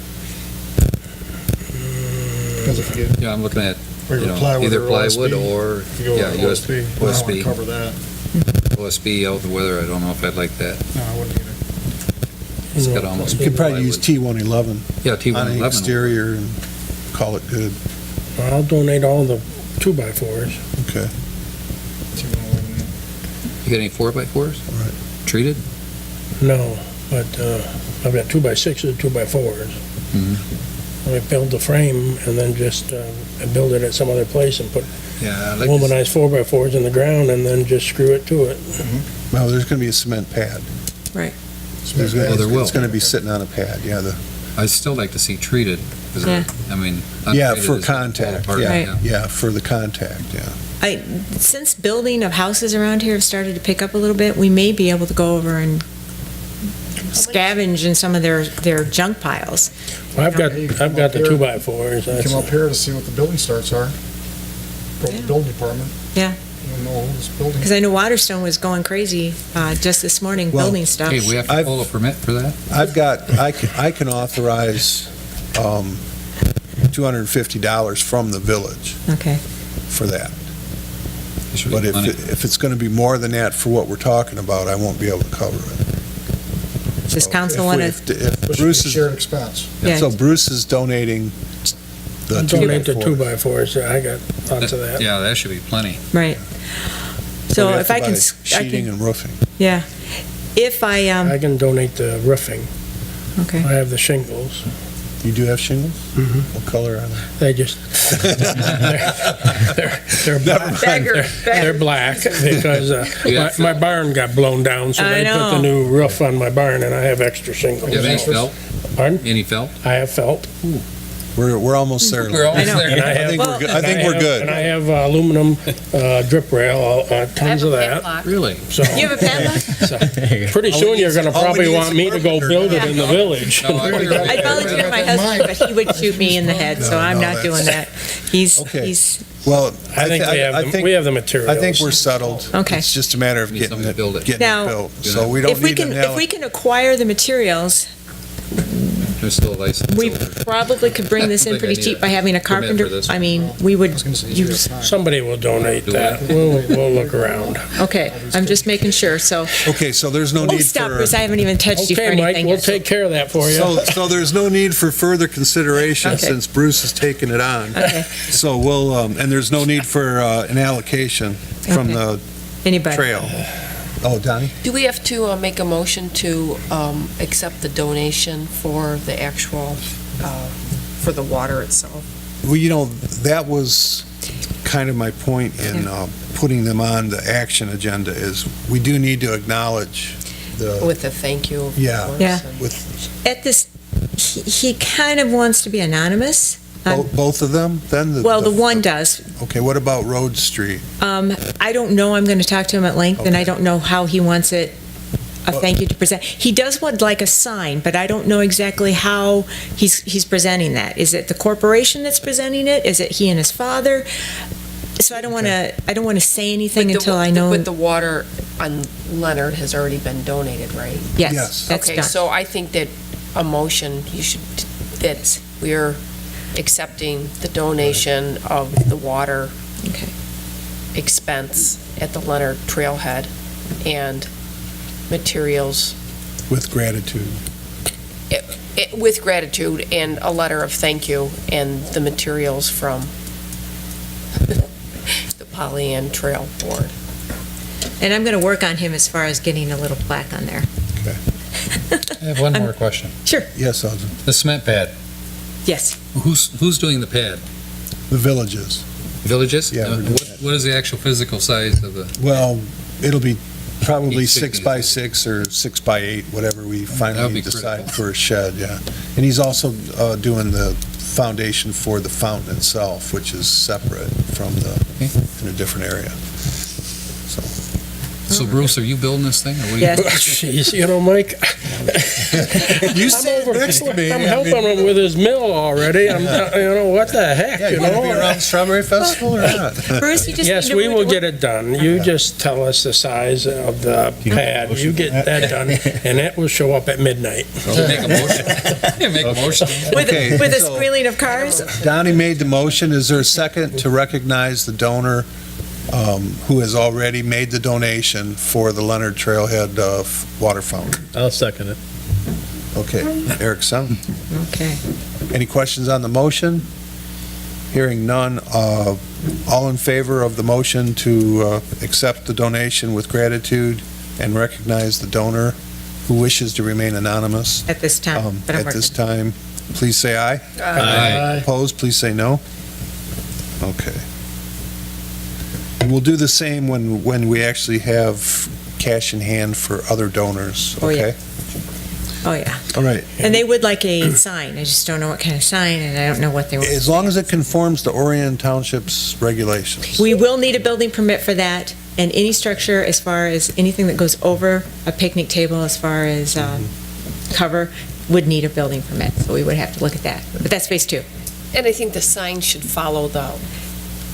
Speaker 6: because if you get
Speaker 2: Yeah, I'm looking at,
Speaker 6: regular plywood
Speaker 2: either
Speaker 6: or
Speaker 2: plywood
Speaker 6: OSB,
Speaker 2: or,
Speaker 6: if you go
Speaker 2: yeah,
Speaker 6: with
Speaker 2: USB.
Speaker 6: OSB, I don't want to cover that.
Speaker 2: OSB out the weather, I don't know if I'd like that.
Speaker 6: No, I wouldn't either.
Speaker 2: It's got almost.
Speaker 8: You could probably use
Speaker 2: plywood.
Speaker 8: T111
Speaker 2: Yeah,
Speaker 8: on the
Speaker 2: T111.
Speaker 8: exterior and call it good.
Speaker 5: I'll donate all the 2x4s.
Speaker 8: Okay.
Speaker 2: You got any 4x4s?
Speaker 8: Right.
Speaker 2: Treated?
Speaker 5: No, but I've got 2x6s and 2x4s. I build the frame and then just I build it at some other place and put
Speaker 2: Yeah, I like
Speaker 5: womanized 4x4s in the ground and then just screw it to it.
Speaker 8: Well, there's going to be a cement pad.
Speaker 9: Right.
Speaker 2: Well, there will.
Speaker 8: It's going to be sitting on a pad, yeah.
Speaker 2: I'd still like to see treated. 'Cause
Speaker 9: Yeah.
Speaker 2: I mean.
Speaker 8: Yeah,
Speaker 2: untreated
Speaker 8: for
Speaker 2: is gonna fall
Speaker 8: contact,
Speaker 2: apart,
Speaker 8: yeah. Yeah, for the contact, yeah.
Speaker 9: Since building of houses around here have started to pick up a little bit, we may be able to go over and scavenge in some of their junk piles.
Speaker 5: Well, I've got
Speaker 6: Hey,
Speaker 5: the
Speaker 6: come up here.
Speaker 5: 2x4s. That's-
Speaker 6: Come up here to see what the building starts are. Go to
Speaker 9: Yeah.
Speaker 6: the building department.
Speaker 9: Yeah.
Speaker 6: You'll know who's building.
Speaker 9: Because I know Waterstone was going crazy just this morning,
Speaker 8: Well,
Speaker 9: building stuff.
Speaker 2: Hey, we have to
Speaker 8: I've-
Speaker 2: pull a permit for that?
Speaker 8: I can authorize $250 from the village
Speaker 9: Okay.
Speaker 8: for that.
Speaker 2: There should be
Speaker 8: But
Speaker 2: plenty.
Speaker 8: if it's going to be more than that for what we're talking about, I won't be able to cover it.
Speaker 9: Does
Speaker 8: So
Speaker 9: council
Speaker 8: if
Speaker 9: want
Speaker 8: we-
Speaker 9: to,
Speaker 8: if
Speaker 6: Which would
Speaker 8: Bruce
Speaker 6: be
Speaker 8: is,
Speaker 6: shared expense.
Speaker 9: Yeah.
Speaker 8: so Bruce is donating the
Speaker 5: I'll donate the
Speaker 8: 2x4.
Speaker 5: 2x4s. I got lots of that.
Speaker 2: Yeah, that should be plenty.
Speaker 9: right.
Speaker 8: We
Speaker 9: So
Speaker 8: have
Speaker 9: if
Speaker 8: to
Speaker 9: I can,
Speaker 8: buy Sheeting and roofing.
Speaker 9: yeah. If I,
Speaker 5: I can donate the roofing.
Speaker 9: okay.
Speaker 5: I have the shingles.
Speaker 8: You do have shingles?
Speaker 5: Mhm.
Speaker 8: What color are
Speaker 5: They just, they're black. They're black because
Speaker 2: Yeah.
Speaker 5: my barn got blown down, so
Speaker 9: I
Speaker 5: they put
Speaker 9: know.
Speaker 5: the new roof on my barn and I have extra shingles.
Speaker 2: You have any felt?
Speaker 5: Pardon?
Speaker 2: Any felt?
Speaker 5: I have felt.
Speaker 8: We're almost there.
Speaker 2: We're almost
Speaker 9: know.
Speaker 2: there.
Speaker 5: And I
Speaker 8: I
Speaker 5: have,
Speaker 8: think we're good. I
Speaker 5: and
Speaker 8: think
Speaker 5: I
Speaker 8: we're
Speaker 5: have-
Speaker 8: good.
Speaker 5: And I have aluminum drip rail, tons of that.
Speaker 2: Really?
Speaker 5: So
Speaker 9: You have a padlock?
Speaker 5: pretty soon you're gonna
Speaker 8: all we
Speaker 5: probably
Speaker 8: need is
Speaker 5: want
Speaker 8: a
Speaker 5: me to go
Speaker 8: carpenter.
Speaker 5: build it in the village.
Speaker 2: No, I agree.
Speaker 9: I'd volunteer my husband, but he would shoot me in the head, so
Speaker 8: No,
Speaker 9: I'm
Speaker 8: no,
Speaker 9: not doing that. He's,
Speaker 8: Okay.
Speaker 9: he's,
Speaker 8: Well,
Speaker 5: I think we have the materials.
Speaker 8: I think we're settled.
Speaker 9: Okay.
Speaker 8: It's just a matter of
Speaker 2: Need
Speaker 8: getting
Speaker 2: something to build it.
Speaker 8: it
Speaker 9: Now,
Speaker 8: built. So we don't
Speaker 9: if we
Speaker 8: need to
Speaker 9: can,
Speaker 8: nail
Speaker 9: if we
Speaker 8: it.
Speaker 9: can acquire the materials,
Speaker 2: There's still a license.
Speaker 9: We
Speaker 2: over.
Speaker 9: probably could bring this in
Speaker 2: I think I
Speaker 9: pretty
Speaker 2: need
Speaker 9: cheap
Speaker 2: a
Speaker 9: by having a
Speaker 2: permit for
Speaker 9: carpenter.
Speaker 2: this
Speaker 9: I
Speaker 2: one.
Speaker 9: mean, we would use,
Speaker 5: Somebody will donate
Speaker 2: Do
Speaker 5: that. We'll look around.
Speaker 9: okay, I'm just making sure, so.
Speaker 8: Okay, so there's no
Speaker 9: Oh,
Speaker 8: need
Speaker 9: stop,
Speaker 8: for,
Speaker 9: Bruce, I haven't even touched you for
Speaker 5: Okay, Mike,
Speaker 9: anything
Speaker 5: we'll
Speaker 9: yet.
Speaker 5: take care of that for you.
Speaker 8: so there's no need for further consideration
Speaker 9: Okay.
Speaker 8: since Bruce has taken it on.
Speaker 9: Okay,
Speaker 8: So we'll, and there's no need for an allocation from the
Speaker 9: anybody?
Speaker 8: trail. Oh, Donnie?
Speaker 3: Do we have to make a motion to accept the donation for the actual, for the water itself?
Speaker 8: Well, that was kind of my point in putting them on the action agenda is we do need to acknowledge the,
Speaker 3: With a thank you, of
Speaker 8: Yeah.
Speaker 3: course,
Speaker 9: Yeah.
Speaker 3: and-
Speaker 8: with
Speaker 9: At this, he kind of wants to be anonymous.
Speaker 8: both of them, then?
Speaker 9: Well, the one does.
Speaker 8: Okay, what about Road Street?
Speaker 9: I don't know, I'm going to talk to him at length, and I
Speaker 8: Okay.
Speaker 9: don't know how he wants it, a
Speaker 8: Well-
Speaker 9: thank you to present. He does want like a sign, but I don't know exactly how he's presenting that. Is it the corporation that's presenting it? Is it he and his father? So I don't want to say anything
Speaker 3: But the-
Speaker 9: until I know.
Speaker 3: But the water on Leonard has already been donated, right?
Speaker 8: Yes.
Speaker 9: Yes, that's
Speaker 3: Okay,
Speaker 9: done.
Speaker 3: so I think that a motion, that we're accepting the donation of the water
Speaker 9: Okay.
Speaker 3: expense at the Leonard Trailhead and materials
Speaker 8: With gratitude.
Speaker 3: with gratitude and a letter of thank you and the materials from the Pollyant Trail Board.
Speaker 9: And I'm going to work on him as far as getting a little plaque on there.
Speaker 2: I have one more question.
Speaker 9: Sure,
Speaker 8: Yes, Alden.
Speaker 2: The cement pad,
Speaker 9: yes.
Speaker 2: who's doing the pad?
Speaker 8: The villages.
Speaker 2: Villages?
Speaker 8: Yeah, we're doing
Speaker 2: What is the actual physical size of the,
Speaker 8: Well, it'll be probably
Speaker 2: Each
Speaker 8: 6 by 6 or 6 by 8, whatever we
Speaker 2: That'll
Speaker 8: finally
Speaker 2: be
Speaker 8: decide
Speaker 2: critical.
Speaker 8: for a shed, yeah. And he's also doing the foundation for the fountain itself, which is separate from in a different area. So,
Speaker 2: so Bruce, are you building this thing, or what are you?
Speaker 9: Yes.
Speaker 5: Jeez, Mike,
Speaker 8: you
Speaker 5: I'm
Speaker 8: sit
Speaker 5: over,
Speaker 8: next to me.
Speaker 5: I'm helping him with his mill already. What the heck,
Speaker 8: Yeah, you want to be around the Strawberry Festival or not?
Speaker 9: Bruce, you just
Speaker 5: Yes,
Speaker 9: need to
Speaker 5: we will
Speaker 9: work-
Speaker 5: get it done. You just tell us the size of the pad. You get that done, and it will show up at midnight.
Speaker 2: Make a motion. Yeah, make a motion.
Speaker 8: Okay,
Speaker 9: With a
Speaker 8: so-
Speaker 9: squealing of cars?
Speaker 8: Donnie made the motion. Is there a second to recognize the donor who has already made the donation for the Leonard Trailhead water fountain?
Speaker 10: I'll second it.
Speaker 8: Okay, Eric Sun.
Speaker 9: Okay.
Speaker 8: Any questions on the motion? Hearing none, all in favor of the motion to accept the donation with gratitude and recognize the donor who wishes to remain anonymous
Speaker 9: At this time, but I'm
Speaker 8: at this
Speaker 9: working.
Speaker 8: time, please say aye.
Speaker 2: Aye.
Speaker 8: Opposed, please say no. Okay. And we'll do the same when we actually have cash in hand for other donors,
Speaker 9: Oh, yeah.
Speaker 8: okay?
Speaker 9: Oh, yeah.
Speaker 8: All right.
Speaker 9: And they would like a sign. I just don't know what kind of sign, and I don't know what they want.
Speaker 8: As long as it conforms to Orion Township's regulations.
Speaker 9: We will need a building permit for that, and any structure as far as anything that goes over a picnic table as far as cover would need a building permit, so we would have to look at that. But that's phase two.
Speaker 3: And I think the sign should follow the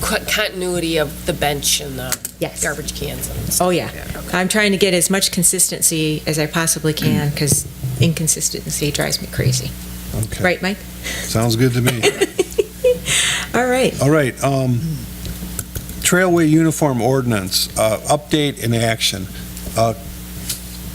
Speaker 3: continuity of the bench and the
Speaker 9: Yes.
Speaker 3: garbage cans and stuff.
Speaker 9: Oh, yeah.
Speaker 3: like that. Okay.
Speaker 9: I'm trying to get as much consistency as I possibly can, because inconsistency drives me crazy.
Speaker 8: Okay.
Speaker 9: Right, Mike?
Speaker 8: Sounds good to me.
Speaker 9: All right.
Speaker 8: All right, Trailway Uniform Ordinance, update and action.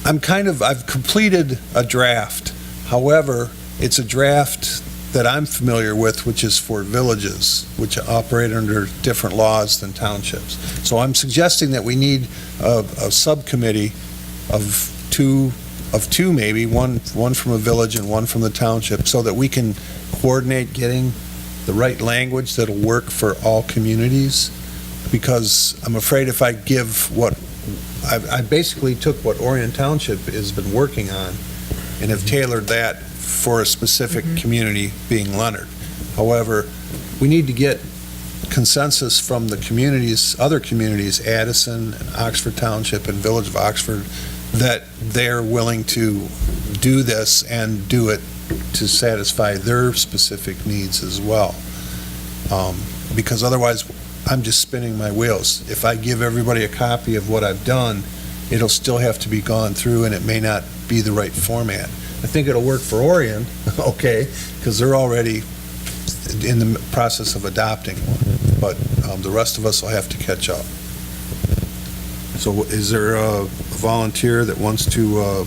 Speaker 8: I've completed a draft. However, it's a draft that I'm familiar with, which is for villages, which operate under different laws than townships. So I'm suggesting that we need a subcommittee of two maybe, one from a village and one from the township, so that we can coordinate getting the right language that'll work for all communities. Because I'm afraid if I give I basically took what Orion Township has been working on and have tailored that for a specific community, being Leonard. However, we need to get consensus from the communities, other communities, Addison and Oxford Township and Village of Oxford, that they're willing to do this and do it to satisfy their specific needs as well. Because otherwise, I'm just spinning my wheels. If I give everybody a copy of what I've done, it'll still have to be gone through and it may not be the right format. I think it'll work for Orion, okay, because they're already in the process of adopting one, but the rest of us will have to catch up. So is there a volunteer that wants to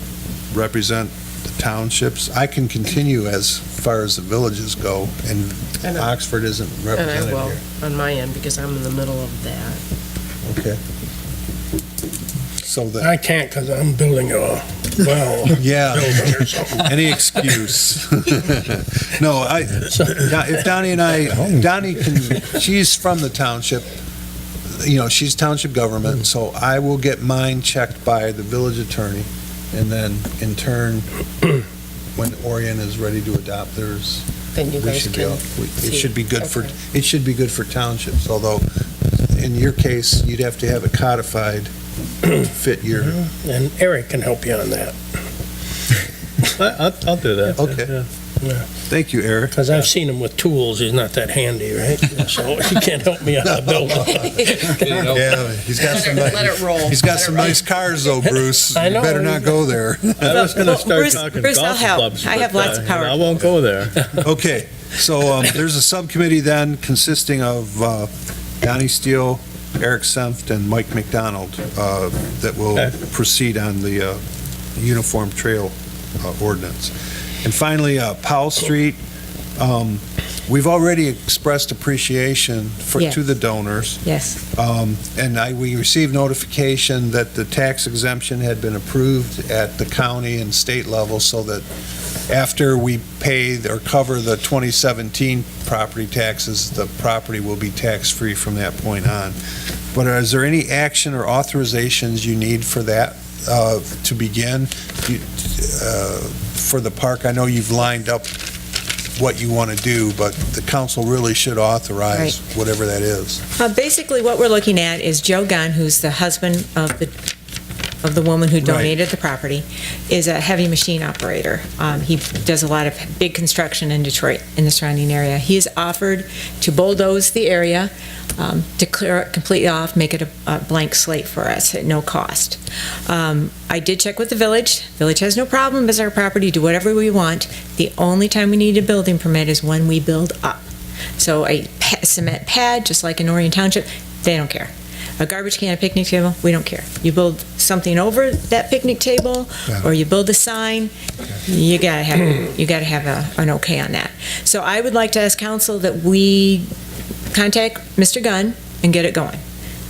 Speaker 8: represent the townships? I can continue as far as the villages go, and
Speaker 3: And I-
Speaker 8: Oxford isn't
Speaker 3: And I
Speaker 8: represented
Speaker 3: will,
Speaker 8: here.
Speaker 3: on my end, because I'm in the middle of that.
Speaker 8: Okay. So that,
Speaker 5: I can't because I'm building a well.
Speaker 8: yeah,
Speaker 5: building or something.
Speaker 8: any excuse. No, if Donnie and Donnie she's from the township, she's township government, so I will get mine checked by the village attorney, and then in turn, when Orion is ready to adopt theirs,
Speaker 3: Then you
Speaker 8: we
Speaker 3: guys
Speaker 8: should be,
Speaker 3: can.
Speaker 8: it should be good for,
Speaker 3: Okay.
Speaker 8: it should be good for townships, although in your case, you'd have to have it codified to fit your,
Speaker 5: And Eric can help you on that,
Speaker 2: I'll do that.
Speaker 8: okay. Thank you, Eric.
Speaker 5: because I've seen him with tools. He's not that handy, right? So he can't help me on the building.
Speaker 8: Yeah, he's got some,
Speaker 3: Let it roll.
Speaker 8: he's got
Speaker 3: Let it
Speaker 8: some
Speaker 3: roll.
Speaker 8: nice cars though, Bruce.
Speaker 5: I
Speaker 8: You
Speaker 5: know.
Speaker 8: better not go there.
Speaker 2: I was gonna start
Speaker 9: Bruce-
Speaker 2: talking
Speaker 9: Bruce, I'll
Speaker 2: golf
Speaker 9: help.
Speaker 2: clubs.
Speaker 9: I have
Speaker 2: but,
Speaker 9: lots of power.
Speaker 2: I won't go there.
Speaker 8: Okay, so there's a subcommittee then consisting of Donnie Steele, Eric Senft, and Mike McDonald that will
Speaker 2: Okay.
Speaker 8: proceed on the uniform trail ordinance. And finally, Powell Street, we've already expressed appreciation
Speaker 9: Yeah.
Speaker 8: to the donors.
Speaker 9: Yes.
Speaker 8: And we received notification that the tax exemption had been approved at the county and state level, so that after we pay or cover the 2017 property taxes, the property will be tax-free from that point on. But is there any action or authorizations you need for that to begin? For the park, I know you've lined up what you want to do, but the council really should authorize whatever that is.
Speaker 9: Basically, what we're looking at is Joe Gunn, who's the husband of the woman who donated the property, is a heavy machine operator. He does a lot of big construction in Detroit, in the surrounding area. He has offered to bulldoze the area, to clear it completely off, make it a blank slate for us at no cost. I did check with the village. Village has no problem, it's our property, do whatever we want. The only time we need a building permit is when we build up. So a cement pad, just like in Orion Township, they don't care. A garbage can, a picnic table, we don't care. You build something over that picnic table, or you build a sign, you gotta have an okay on that. So I would like to ask council that we contact Mr. Gunn and get it going.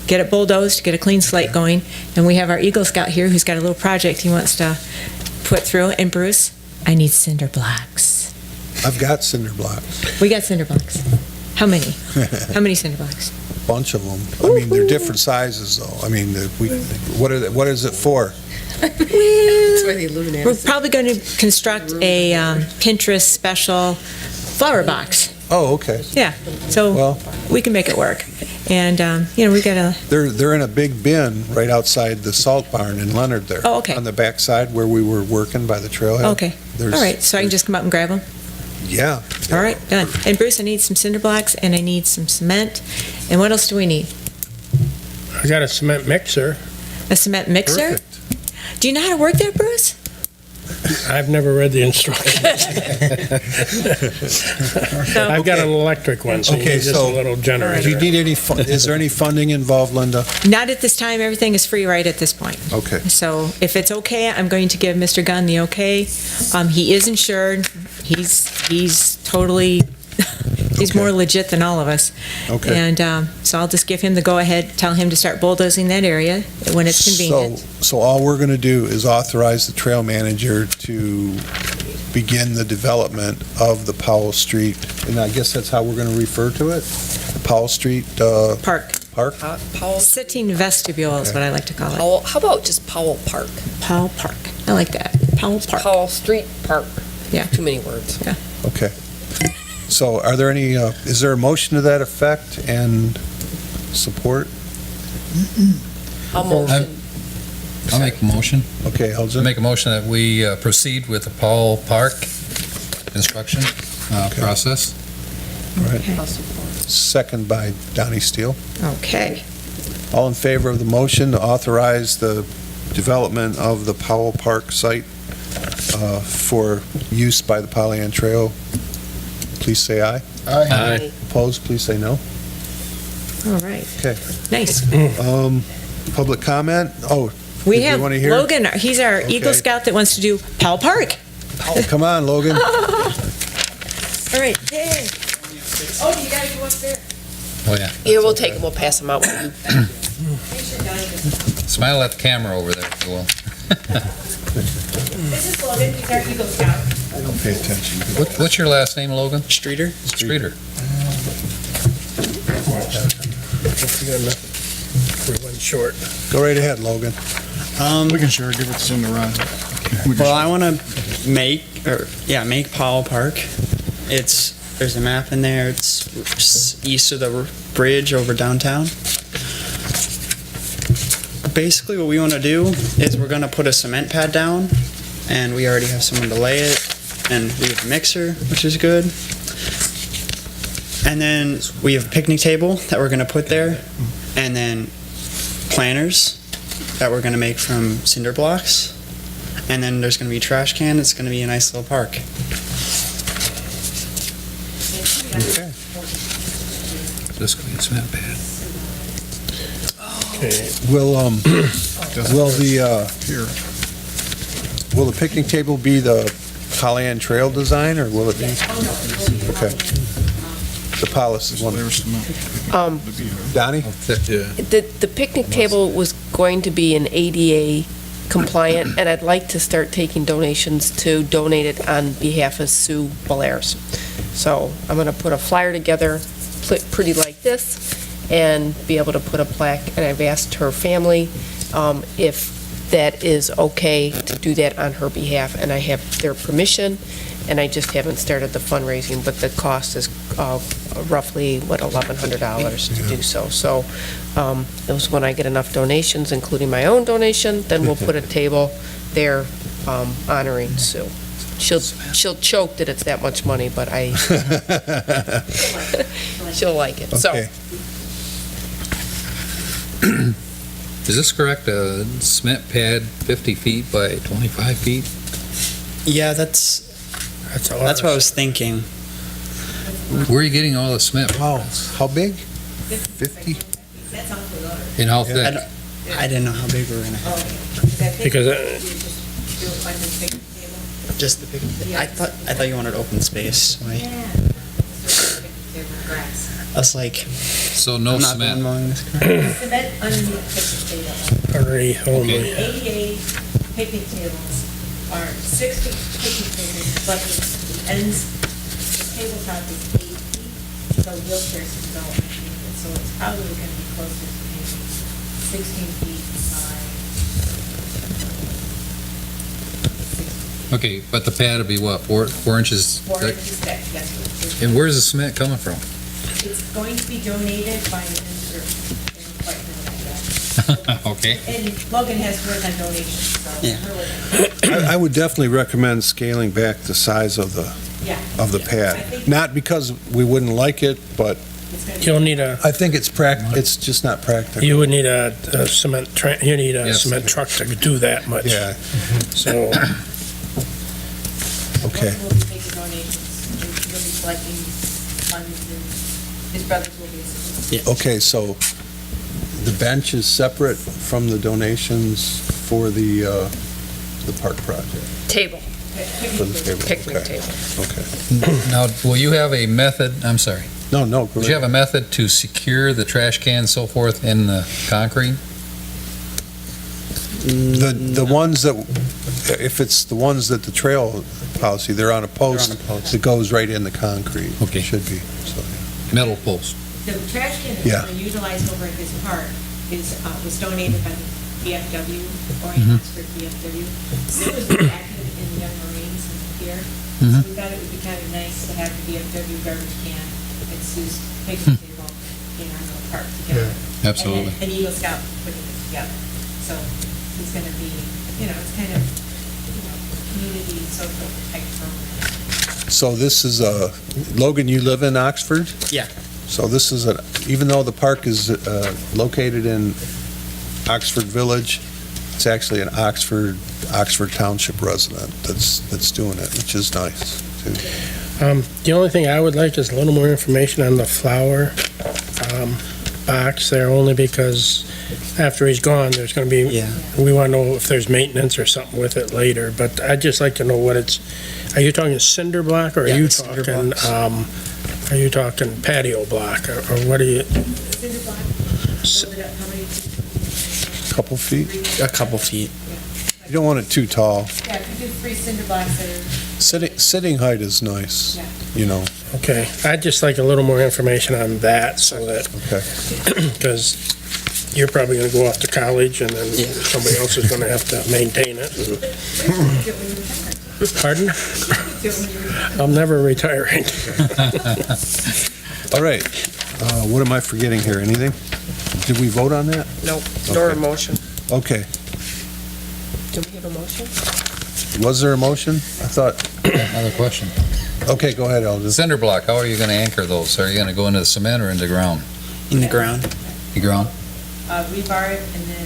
Speaker 9: Get it bulldozed, get a clean slate going, and we have our Eagle Scout here who's got a little project he wants to put through. And Bruce, I need cinder blocks.
Speaker 8: I've got cinder blocks,
Speaker 9: We got cinder blocks. How many? How many cinder blocks?
Speaker 8: bunch of them. I mean, they're different sizes though. I mean, what is it for?
Speaker 3: That's why the illuminators.
Speaker 9: We're probably going to construct a Pinterest special flower box.
Speaker 8: Oh, okay.
Speaker 9: Yeah, so
Speaker 8: Well,
Speaker 9: we can make it work. And, we got to,
Speaker 8: they're in a big bin right outside the salt barn in Leonard there.
Speaker 9: Oh, okay.
Speaker 8: On the backside where we were working by the trailhead.
Speaker 9: okay.
Speaker 8: There's-
Speaker 9: All right, so I can just come up and grab them?
Speaker 8: Yeah.
Speaker 9: All right, done. And Bruce, I need some cinder blocks, and I need some cement. And what else do we need?
Speaker 5: I got a cement mixer.
Speaker 9: A cement mixer?
Speaker 8: Perfect.
Speaker 9: Do you know how to work that, Bruce?
Speaker 5: I've never read the instructions. I've got an electric one, so you
Speaker 8: Okay,
Speaker 5: need just a
Speaker 8: so-
Speaker 5: little
Speaker 8: Do you
Speaker 5: generator.
Speaker 8: need is there any funding involved, Linda?
Speaker 9: Not at this time, everything is free right at this point.
Speaker 8: Okay.
Speaker 9: So if it's okay, I'm going to give Mr. Gunn the okay. He is insured. He's totally, he's
Speaker 8: Okay.
Speaker 9: more legit than all of us.
Speaker 8: Okay.
Speaker 9: And so I'll just give him the go-ahead, tell him to start bulldozing that area when it's convenient.
Speaker 8: So all we're going to do is authorize the trail manager to begin the development of the Powell Street, and I guess that's how we're going to refer to it? The Powell Street
Speaker 9: Park.
Speaker 8: Park?
Speaker 3: Powell,
Speaker 9: Sitting vestibule is what I like to call it.
Speaker 3: Powell, how about just Powell Park?
Speaker 9: Powell Park. I like that. Powell Park.
Speaker 3: Powell Street Park.
Speaker 9: Yeah.
Speaker 3: Too many words.
Speaker 8: Okay. So are there any, is there a motion to that effect and support?
Speaker 3: I'll motion.
Speaker 2: I'll make a motion.
Speaker 8: Okay,
Speaker 2: I
Speaker 8: Elgin?
Speaker 2: make a motion that we proceed with the Powell Park construction process.
Speaker 3: I'll support.
Speaker 8: Second by Donnie Steele.
Speaker 9: Okay.
Speaker 8: All in favor of the motion to authorize the development of the Powell Park site for use by the Pollyant Trail, please say aye.
Speaker 5: Aye.
Speaker 8: Opposed, please say no.
Speaker 9: All right.
Speaker 8: Okay.
Speaker 9: Nice.
Speaker 8: Public comment? Oh,
Speaker 9: We
Speaker 8: Did you
Speaker 9: have
Speaker 8: wanna hear?
Speaker 9: Logan, he's our Eagle
Speaker 8: Okay.
Speaker 9: Scout that wants to do Powell Park.
Speaker 8: come on, Logan.
Speaker 9: All right, yay.
Speaker 4: Oh, you gotta go up there.
Speaker 2: Oh, yeah.
Speaker 3: Yeah, we'll take them, we'll pass them out.
Speaker 4: Make sure Donnie does.
Speaker 2: Smile at the camera over there, if you will.
Speaker 4: This is Logan, he's our Eagle Scout.
Speaker 8: Don't pay attention.
Speaker 2: What's your last name, Logan?
Speaker 10: Streeter?
Speaker 2: Streeter.
Speaker 5: We got enough. We went short.
Speaker 8: Go right ahead, Logan.
Speaker 10: We can share, give it to him to run.
Speaker 11: Well, I want to make Powell Park. There's a map in there. It's just east of the bridge over downtown. Basically, what we want to do is we're going to put a cement pad down, and we already have someone to lay it, and we have a mixer, which is good. And then we have a picnic table that we're going to put there, and then planters that we're going to make from cinder blocks. And then there's going to be a trash can. It's going to be a nice little park.
Speaker 8: Okay.
Speaker 2: This could be a cement pad.
Speaker 5: Okay.
Speaker 8: Will the picnic table be the Pollyant Trail design, or will it be? Okay. The Palace one. Donnie?
Speaker 3: The picnic table was going to be an ADA compliant, and I'd like to start taking donations to donate it on behalf of Sue Belair's. So I'm going to put a flyer together, pretty like this, and be able to put a plaque, and I've asked her family if that is okay to do that on her behalf, and I have their permission, and I just haven't started the fundraising, but the cost is roughly, $1,100 to do so. So it was when I get enough donations, including my own donation, then we'll put a table there honoring Sue. She'll choke that it's that much money, but she'll like it. So
Speaker 8: Okay.
Speaker 2: Is this correct? A cement pad 50 feet by 25 feet?
Speaker 11: Yeah, that's what I was thinking.
Speaker 2: Where are you getting all the cement?
Speaker 8: Wow, how big? 50?
Speaker 4: That's awfully low.
Speaker 2: And how
Speaker 11: I
Speaker 2: thick?
Speaker 11: I didn't know how big we were gonna have.
Speaker 5: Because
Speaker 4: You just do it on the picnic table.
Speaker 11: Just the big. I thought you wanted open space. So
Speaker 4: Yeah. Just picnic table, grass.
Speaker 11: I was like,
Speaker 2: So no
Speaker 11: I'm not the one
Speaker 2: cement.
Speaker 11: mowing this grass.
Speaker 4: Cement underneath picnic table.
Speaker 5: already only.
Speaker 4: ADA picnic tables are 6 feet picnic tables, but the ends, the tabletop is 8 feet, so wheelchairs can go underneath it. So it's probably gonna be closer to maybe 16 feet by 6
Speaker 2: Okay, but the pad will be what, 4 inches
Speaker 4: 4
Speaker 2: thick?
Speaker 4: inches thick, that's what it is.
Speaker 2: And where's the cement coming from?
Speaker 4: It's going to be donated by an insert. I don't quite know that yet.
Speaker 2: Okay.
Speaker 4: And Logan has to work on donations, so.
Speaker 11: Yeah.
Speaker 4: we're
Speaker 8: I would definitely recommend scaling back the size of the
Speaker 4: Yeah.
Speaker 8: of the
Speaker 4: I
Speaker 8: pad.
Speaker 4: think
Speaker 8: Not because we wouldn't like it, but
Speaker 4: it's gonna be.
Speaker 5: You'll need
Speaker 8: I think it's just not practical.
Speaker 5: you would need a cement, you need a
Speaker 2: Yes.
Speaker 5: cement truck to do that much.
Speaker 8: Yeah,
Speaker 5: So,
Speaker 8: okay.
Speaker 4: Logan will be taking donations, and he'll be collecting funds, and his brothers will be assisting.
Speaker 8: Okay, so the bench is separate from the donations for the park project?
Speaker 3: table,
Speaker 8: For the table,
Speaker 3: picnic
Speaker 8: okay.
Speaker 3: table.
Speaker 8: Okay.
Speaker 2: Now, will you have a method, I'm sorry,
Speaker 8: No, go
Speaker 2: would you have
Speaker 8: ahead.
Speaker 2: a method to secure the trash can and so forth in the concrete?
Speaker 8: The ones that, if it's the ones that the trail policy, they're on a post that goes right in the concrete.
Speaker 2: Okay.
Speaker 8: Should be, so,
Speaker 2: Metal post.
Speaker 4: The trash can
Speaker 8: Yeah.
Speaker 4: that we utilized over at his park was donated by the VFW,
Speaker 2: Mhm.
Speaker 4: Orion Oxford VFW. Sue was very active in the Young Marines and here, so
Speaker 2: Mhm.
Speaker 4: we thought it would be kind of nice to have the VFW garbage can and Sue's picnic table in our little park together.
Speaker 2: Absolutely.
Speaker 4: And Eagle Scout putting it together. So it's gonna be, it's kind of, community social type program.
Speaker 8: So this is Logan, you live in Oxford?
Speaker 11: Yeah.
Speaker 8: So this is even though the park is located in Oxford Village, it's actually an Oxford Oxford Township resident that's doing it, which is nice, too.
Speaker 5: The only thing I would like is a little more information on the flower box there, only because after he's gone, there's gonna be,
Speaker 11: Yeah.
Speaker 5: we wanna know if there's maintenance or something with it later, but I'd just like to know what it's, are you talking cinder block, or are
Speaker 11: Yeah,
Speaker 5: you
Speaker 11: cinder
Speaker 5: talking,
Speaker 11: blocks.
Speaker 5: are you talking patio block, or what are you?
Speaker 4: Cinder block, build it up, how many?
Speaker 8: Couple feet?
Speaker 11: A couple feet.
Speaker 8: You don't want it too tall.
Speaker 4: Yeah, if you do 3 cinder blocks that are,
Speaker 8: Sitting height is nice,
Speaker 4: Yeah.
Speaker 8: you know,
Speaker 5: Okay, I'd just like a little more information on that, so that,
Speaker 8: okay.
Speaker 5: because you're probably gonna go off to college, and then
Speaker 11: Yeah.
Speaker 5: somebody else is gonna have to maintain it.
Speaker 4: do it when you retire.
Speaker 5: Pardon?
Speaker 4: Do it when you retire.
Speaker 5: I'm never retiring.
Speaker 8: All right, what am I forgetting here, anything? Did we vote on that?
Speaker 3: Nope, nor a
Speaker 8: Okay.
Speaker 3: motion.
Speaker 8: Okay,
Speaker 3: Do we have a motion?
Speaker 8: was there a motion? I thought,
Speaker 2: Another question.
Speaker 8: okay, go ahead, Eldon.
Speaker 2: Cinder block, how are you gonna anchor those? Are you gonna go into the cement or into the ground?
Speaker 11: In the ground.
Speaker 2: The ground?
Speaker 4: Rebar it and then,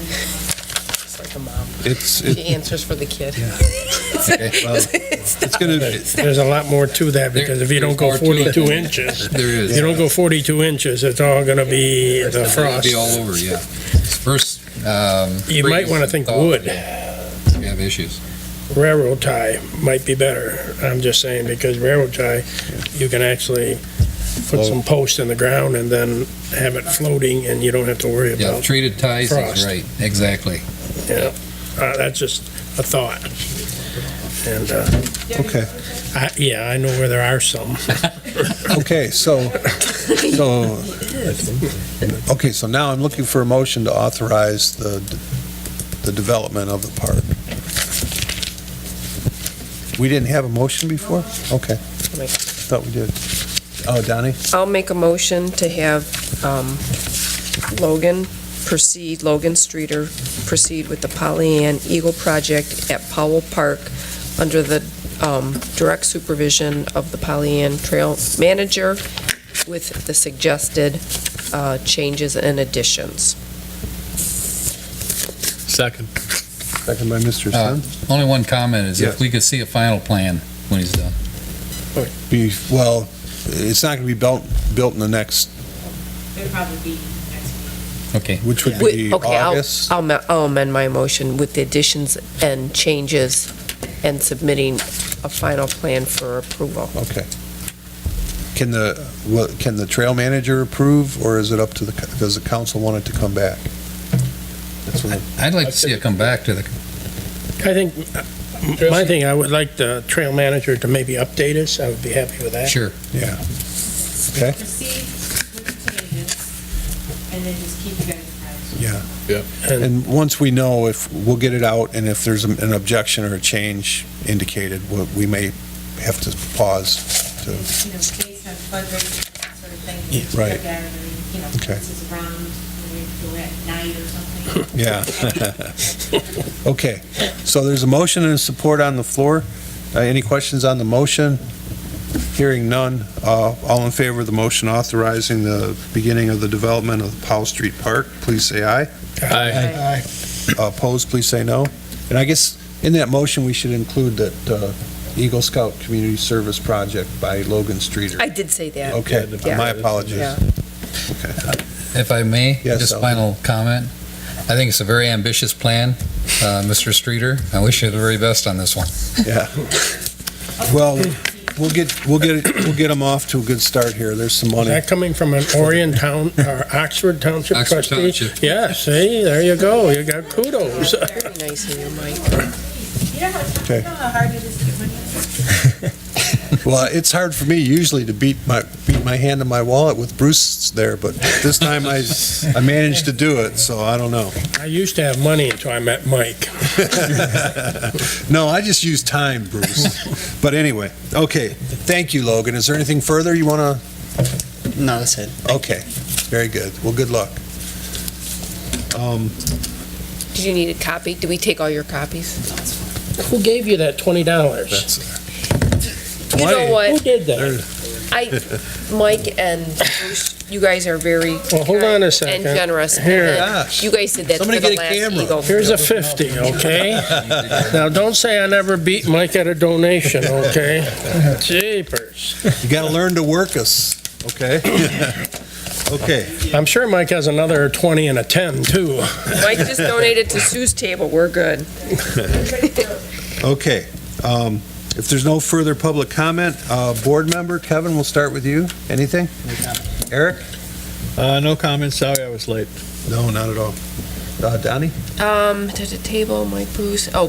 Speaker 3: It's like a mom.
Speaker 8: It's,
Speaker 3: The answers for the kid.
Speaker 2: Okay.
Speaker 8: it's gonna,
Speaker 5: There's a lot more to that, because if you don't go
Speaker 2: There's more to it.
Speaker 5: 42 inches,
Speaker 2: There is.
Speaker 5: if you don't go 42 inches, it's all gonna be the
Speaker 2: It'll
Speaker 5: frost.
Speaker 2: be all over, yeah. First,
Speaker 5: You might wanna think wood.
Speaker 2: You have issues.
Speaker 5: Railroad tie might be better, I'm just saying, because railroad tie, you can actually put some posts in the ground and then have it floating, and you don't have to worry
Speaker 2: Yeah,
Speaker 5: about,
Speaker 2: treated ties is
Speaker 5: frost.
Speaker 2: right, exactly.
Speaker 5: that's just a thought. And,
Speaker 8: okay,
Speaker 5: yeah, I know where there are some.
Speaker 8: okay, so now I'm looking for a motion to authorize the development of the park. We didn't have a motion before? Okay, thought we did. Oh, Donnie?
Speaker 3: I'll make a motion to have Logan Streeter proceed with the Pollyann Eagle Project at Powell Park under the direct supervision of the Pollyann Trail Manager with the suggested changes and additions.
Speaker 10: Second.
Speaker 8: Second by Mr. Sun.
Speaker 2: Only one comment is
Speaker 8: Yes.
Speaker 2: if we could see a final plan when he's done.
Speaker 8: Well, it's not gonna be built in the next,
Speaker 4: it'll probably be next week.
Speaker 2: Okay.
Speaker 8: which would
Speaker 3: Wait,
Speaker 8: be
Speaker 3: okay,
Speaker 8: August.
Speaker 3: I'll amend my motion with the additions and changes and submitting a final plan for approval.
Speaker 8: Okay. Can the trail manager approve, or is it up to does the council want it to come back? That's what
Speaker 2: I'd like to see it come back to the,
Speaker 5: I think, my thing, I would like the trail manager to maybe update us, I would be happy with that.
Speaker 2: sure.
Speaker 8: yeah. Okay,
Speaker 4: Proceed with the changes and then just keep you guys apprised.
Speaker 8: yeah. And once we know, if, we'll get it out, and if there's an objection or a change indicated, we may have to pause to,
Speaker 4: You know, based on fundraising, that sort of thing.
Speaker 11: Yeah,
Speaker 4: just
Speaker 8: right.
Speaker 4: look at it and, you know,
Speaker 8: Okay.
Speaker 4: this is around, we go at night or something.
Speaker 8: yeah. Okay, so there's a motion and a support on the floor. Any questions on the motion? Hearing none, all in favor of the motion authorizing the beginning of the development of the Powell Street Park, please say aye.
Speaker 10: Aye.
Speaker 8: Opposed, please say no. And I guess in that motion, we should include that Eagle Scout Community Service Project by Logan Streeter.
Speaker 3: I did say that.
Speaker 8: Okay,
Speaker 3: Yeah.
Speaker 8: my apologies.
Speaker 3: Yeah.
Speaker 8: Okay.
Speaker 2: If I may,
Speaker 8: Yes,
Speaker 2: just
Speaker 8: Alvin.
Speaker 2: final comment. I think it's a very ambitious plan, Mr. Streeter. I wish you the very best on this one.
Speaker 8: Yeah. Well, we'll get them off to a good start here. There's some
Speaker 5: Is
Speaker 8: money.
Speaker 5: that coming from an Orion or Oxford Township
Speaker 2: Oxford
Speaker 5: trustee?
Speaker 2: Township.
Speaker 5: Yeah, see, there you go, you got kudos.
Speaker 3: Very nice of you, Mike.
Speaker 4: You know
Speaker 8: Okay.
Speaker 4: how hard it is to get money?
Speaker 8: Well, it's hard for me usually to beat my hand in my wallet with Bruce there, but this time I managed to do it, so I don't know.
Speaker 5: I used to have money until I met Mike.
Speaker 8: No, I just use time, Bruce. But anyway, okay. Thank you, Logan. Is there anything further you want to?
Speaker 11: No, that's it.
Speaker 8: Okay, very good. Well, good luck.
Speaker 3: Did you need a copy? Did we take all your copies?
Speaker 5: Who gave you that $20?
Speaker 8: That's
Speaker 3: You know
Speaker 5: Who
Speaker 3: what?
Speaker 5: did that?
Speaker 3: Mike and Bruce, you guys are very
Speaker 5: Well, hold on a
Speaker 3: kind
Speaker 5: second.
Speaker 3: and generous.
Speaker 5: Here.
Speaker 3: You guys did that for
Speaker 1: Somebody
Speaker 3: the
Speaker 1: get a
Speaker 3: last
Speaker 1: camera.
Speaker 3: Eagle.
Speaker 5: Here's a 50, okay? Now, don't say I never beat Mike at a donation, okay? Jeepers.
Speaker 8: You gotta learn to work us, okay? Okay,
Speaker 5: I'm sure Mike has another 20 and a 10, too.
Speaker 3: Mike just donated to Sue's table, we're good.
Speaker 8: okay. If there's no further public comment, board member, Kevin, we'll start with you. Anything? Eric?
Speaker 10: No comments, sorry I was late.
Speaker 8: No, not at all. Donnie?
Speaker 3: To the table, Mike, Bruce, I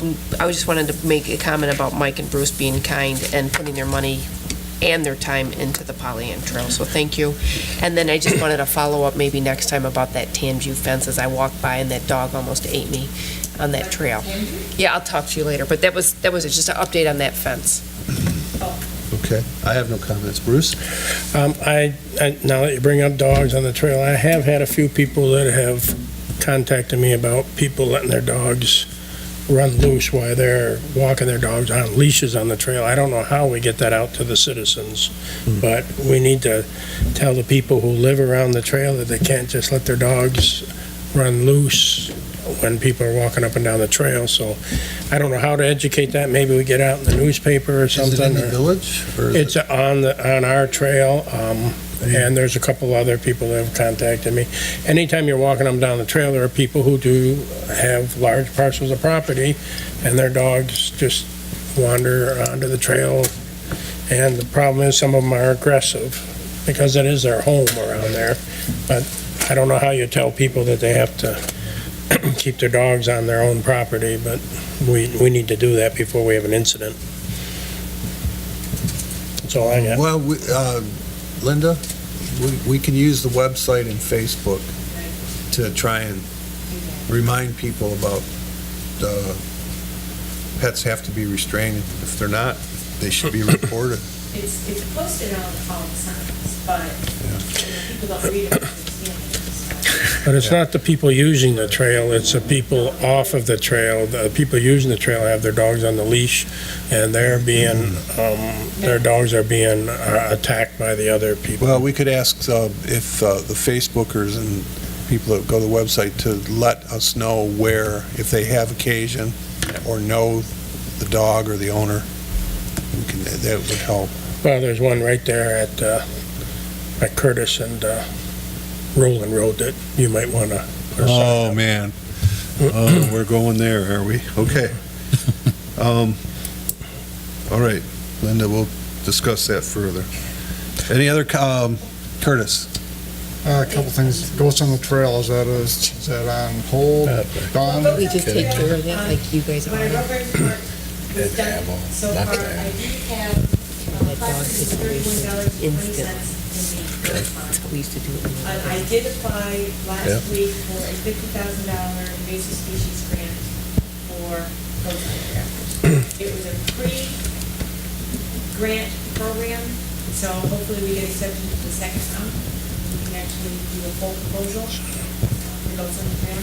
Speaker 3: just wanted to make a comment about Mike and Bruce being kind and putting their money and their time into the Pollyant Trail, so thank you. And then I just wanted to follow up maybe next time about that Tanview fence as I walked by and that dog almost ate me on that trail. Yeah, I'll talk to you later, but that was just an update on that fence.
Speaker 8: Okay, I have no comments. Bruce?
Speaker 5: Now that you bring up dogs on the trail, I have had a few people that have contacted me about people letting their dogs run loose while they're walking their dogs on leashes on the trail. I don't know how we get that out to the citizens, but we need to tell the people who live around the trail that they can't just let their dogs run loose when people are walking up and down the trail. So I don't know how to educate that. Maybe we get out in the newspaper or something.
Speaker 8: Is it in the
Speaker 5: or-
Speaker 8: village? Or is
Speaker 5: It's
Speaker 8: it-
Speaker 5: on our trail, and there's a couple other people that have contacted me. Anytime you're walking them down the trail, there are people who do have large parcels of property, and their dogs just wander onto the trail. And the problem is, some of them are aggressive, because it is their home around there. But I don't know how you tell people that they have to keep their dogs on their own property, but we need to do that before we have an incident. That's all I got.
Speaker 8: Well, Linda, we can use the website and Facebook to try and remind people about pets have to be restrained. If they're not, they should be reported.
Speaker 4: It's posted on all the signs, but people don't read it.
Speaker 5: But it's not the people using the trail, it's the people off of the trail. The people using the trail have their dogs on the leash, and they're being, their dogs are being attacked by the other people.
Speaker 8: Well, we could ask if the Facebookers and people that go to the website to let us know where, if they have occasion or know the dog or the owner, that would help.
Speaker 5: Well, there's one right there at Curtis and Roland Road that you might want to.
Speaker 8: Oh, man. Oh, we're going there, are we? Okay. All right, Linda, we'll discuss that further. Any other, Curtis?
Speaker 6: A couple things. Ghost on the Trail, is that on hold, gone?
Speaker 3: We just take care of that, like you guys
Speaker 4: My
Speaker 3: are.
Speaker 4: road report was done so far. I do have $531.20 in the
Speaker 3: That's how we used to do it.
Speaker 4: I did apply last week for a $50,000 invasive species grant for ghost hunter grafters. It was a pre-grant program, so hopefully we get accepted to the second round. We can actually do a full proposal for ghost hunter trail.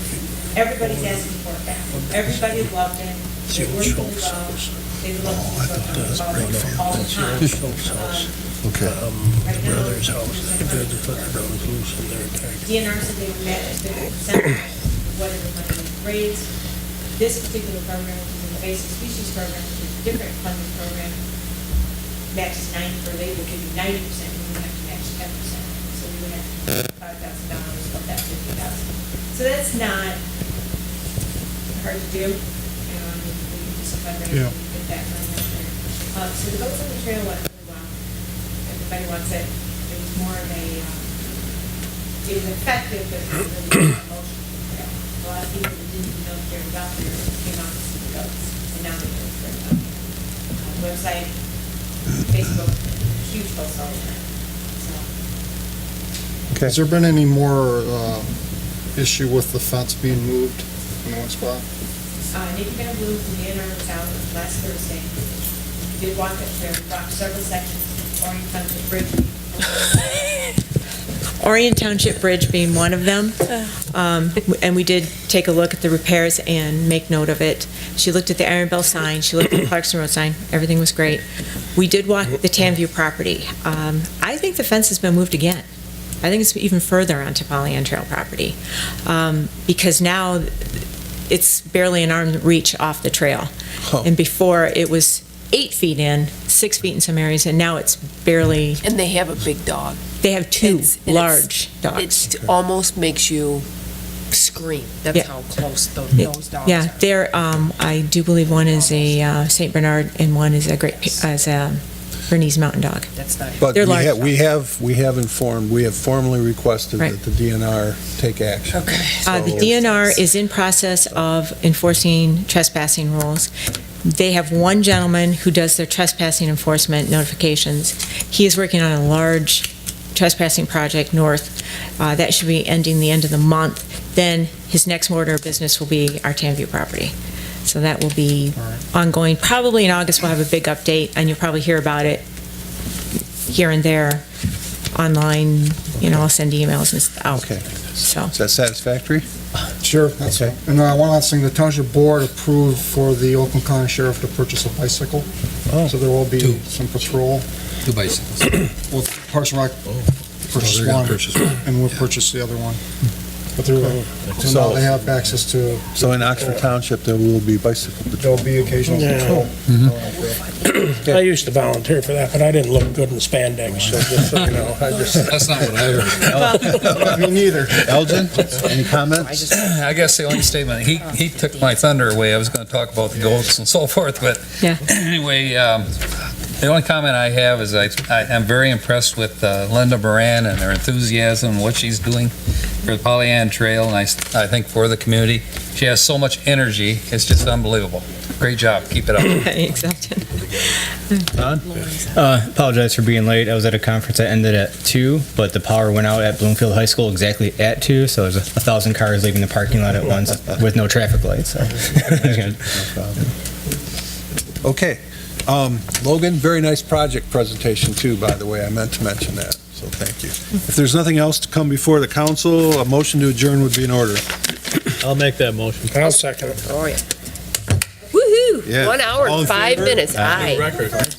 Speaker 4: Everybody's asking for it back. Everybody loved it. It worked really well. They love to talk about it all the time.
Speaker 8: Okay.
Speaker 4: Right now,
Speaker 5: Brother's house, they just let their dogs loose and they're attacked.
Speaker 4: DNR said they were met at 50%, whatever money was raised. This particular program, which is an invasive species program, which is a different funding program, matches 90, or they will give you 90%, and we would have to match 10%. So we would have to $5,000 of that 50,000. So that's not hard to do. You know, I mean, we can just fundraise and get that money out there. So the Goats on the Trail went really well. Everybody wants it. It was more of a, it was effective, but it was really emotional trail. A lot of people that didn't even know if they were out there came out to see the goats, and now they know they're out there. Website, Facebook, huge posts all the time, so.
Speaker 6: Has there been any more issue with the fence being moved in one spot?
Speaker 4: Nikki Van Blue from the DNR was out last Thursday. We did walk that trail, we walked several sections, Orion Country Bridge.
Speaker 9: Orion Township Bridge being one of them. And we did take a look at the repairs and make note of it. She looked at the Iron Bell sign, she looked at the Clarkson Road sign, everything was great. We did walk the Tanview property. I think the fence has been moved again. I think it's even further onto Pollyant Trail property, because now it's barely an arm reach off the trail.
Speaker 8: Huh.
Speaker 9: And before, it was 8 feet in, 6 feet in some areas, and now it's barely,
Speaker 3: And they have a big dog.
Speaker 9: they have two
Speaker 3: And
Speaker 9: large dogs.
Speaker 3: It almost makes you scream. That's
Speaker 9: Yeah.
Speaker 3: how close those dogs
Speaker 9: Yeah,
Speaker 3: are.
Speaker 9: they're, I do believe one is a St. Bernard and one is a Bernese Mountain Dog.
Speaker 3: That's not.
Speaker 8: But
Speaker 9: They're large.
Speaker 8: we have formally requested
Speaker 9: Right.
Speaker 8: that the DNR take action.
Speaker 3: Okay.
Speaker 9: The
Speaker 8: So-
Speaker 9: DNR is in process of enforcing trespassing rules. They have one gentleman who does their trespassing enforcement notifications. He is working on a large trespassing project north. That should be ending the end of the month. Then his next order of business will be our Tanview property. So that will be ongoing. Probably in August, we'll have a big update, and you'll probably hear about it here and there online. I'll send emails and out.
Speaker 8: Okay.
Speaker 9: So.
Speaker 8: Is that satisfactory?
Speaker 6: Sure. that's-
Speaker 8: Okay.
Speaker 6: And one last thing, the township board approved for the Oakland County Sheriff to purchase a bicycle.
Speaker 8: Oh.
Speaker 6: So there will be some patrol.
Speaker 2: 2 bicycles.
Speaker 6: Well, Parks and Rec purchased
Speaker 2: they're gonna
Speaker 6: one,
Speaker 2: purchase one.
Speaker 6: and we'll purchase the other one. But they're, so
Speaker 8: So-
Speaker 6: now they have access to,
Speaker 8: So in Oxford Township, there will be bicycle patrol.
Speaker 6: there'll be occasional
Speaker 5: Yeah.
Speaker 6: patrol.
Speaker 5: I used to volunteer for that, but I didn't look good in spandex, so just so you know, I just.
Speaker 2: That's not what I heard.
Speaker 6: Me neither.
Speaker 8: Elgin, any comments?
Speaker 12: I guess the only statement, he took my thunder away. I was going to talk about the goats and so forth, but
Speaker 9: Yeah.
Speaker 12: anyway, the only comment I have is I'm very impressed with Linda Moran and her enthusiasm and what she's doing for the Pollyant Trail, and I think for the community. She has so much energy, it's just unbelievable. Great job, keep it up.
Speaker 9: Accepted.
Speaker 13: Apologize for being late. I was at a conference that ended at 2, but the power went out at Bloomfield High School exactly at 2, so there's 1,000 cars leaving the parking lot at once with no traffic lights. So.
Speaker 8: Okay. Logan, very nice project presentation too, by the way. I meant to mention that, so thank you. If there's nothing else to come before the council, a motion to adjourn would be in order.
Speaker 10: I'll make that motion.
Speaker 5: I'll second it.
Speaker 3: Oh, yeah. Woo-hoo!
Speaker 8: Yeah.
Speaker 3: 1 hour
Speaker 8: All in
Speaker 3: and 5
Speaker 8: favor?
Speaker 3: minutes.
Speaker 8: Aye.
Speaker 3: Aye.
Speaker 10: Record.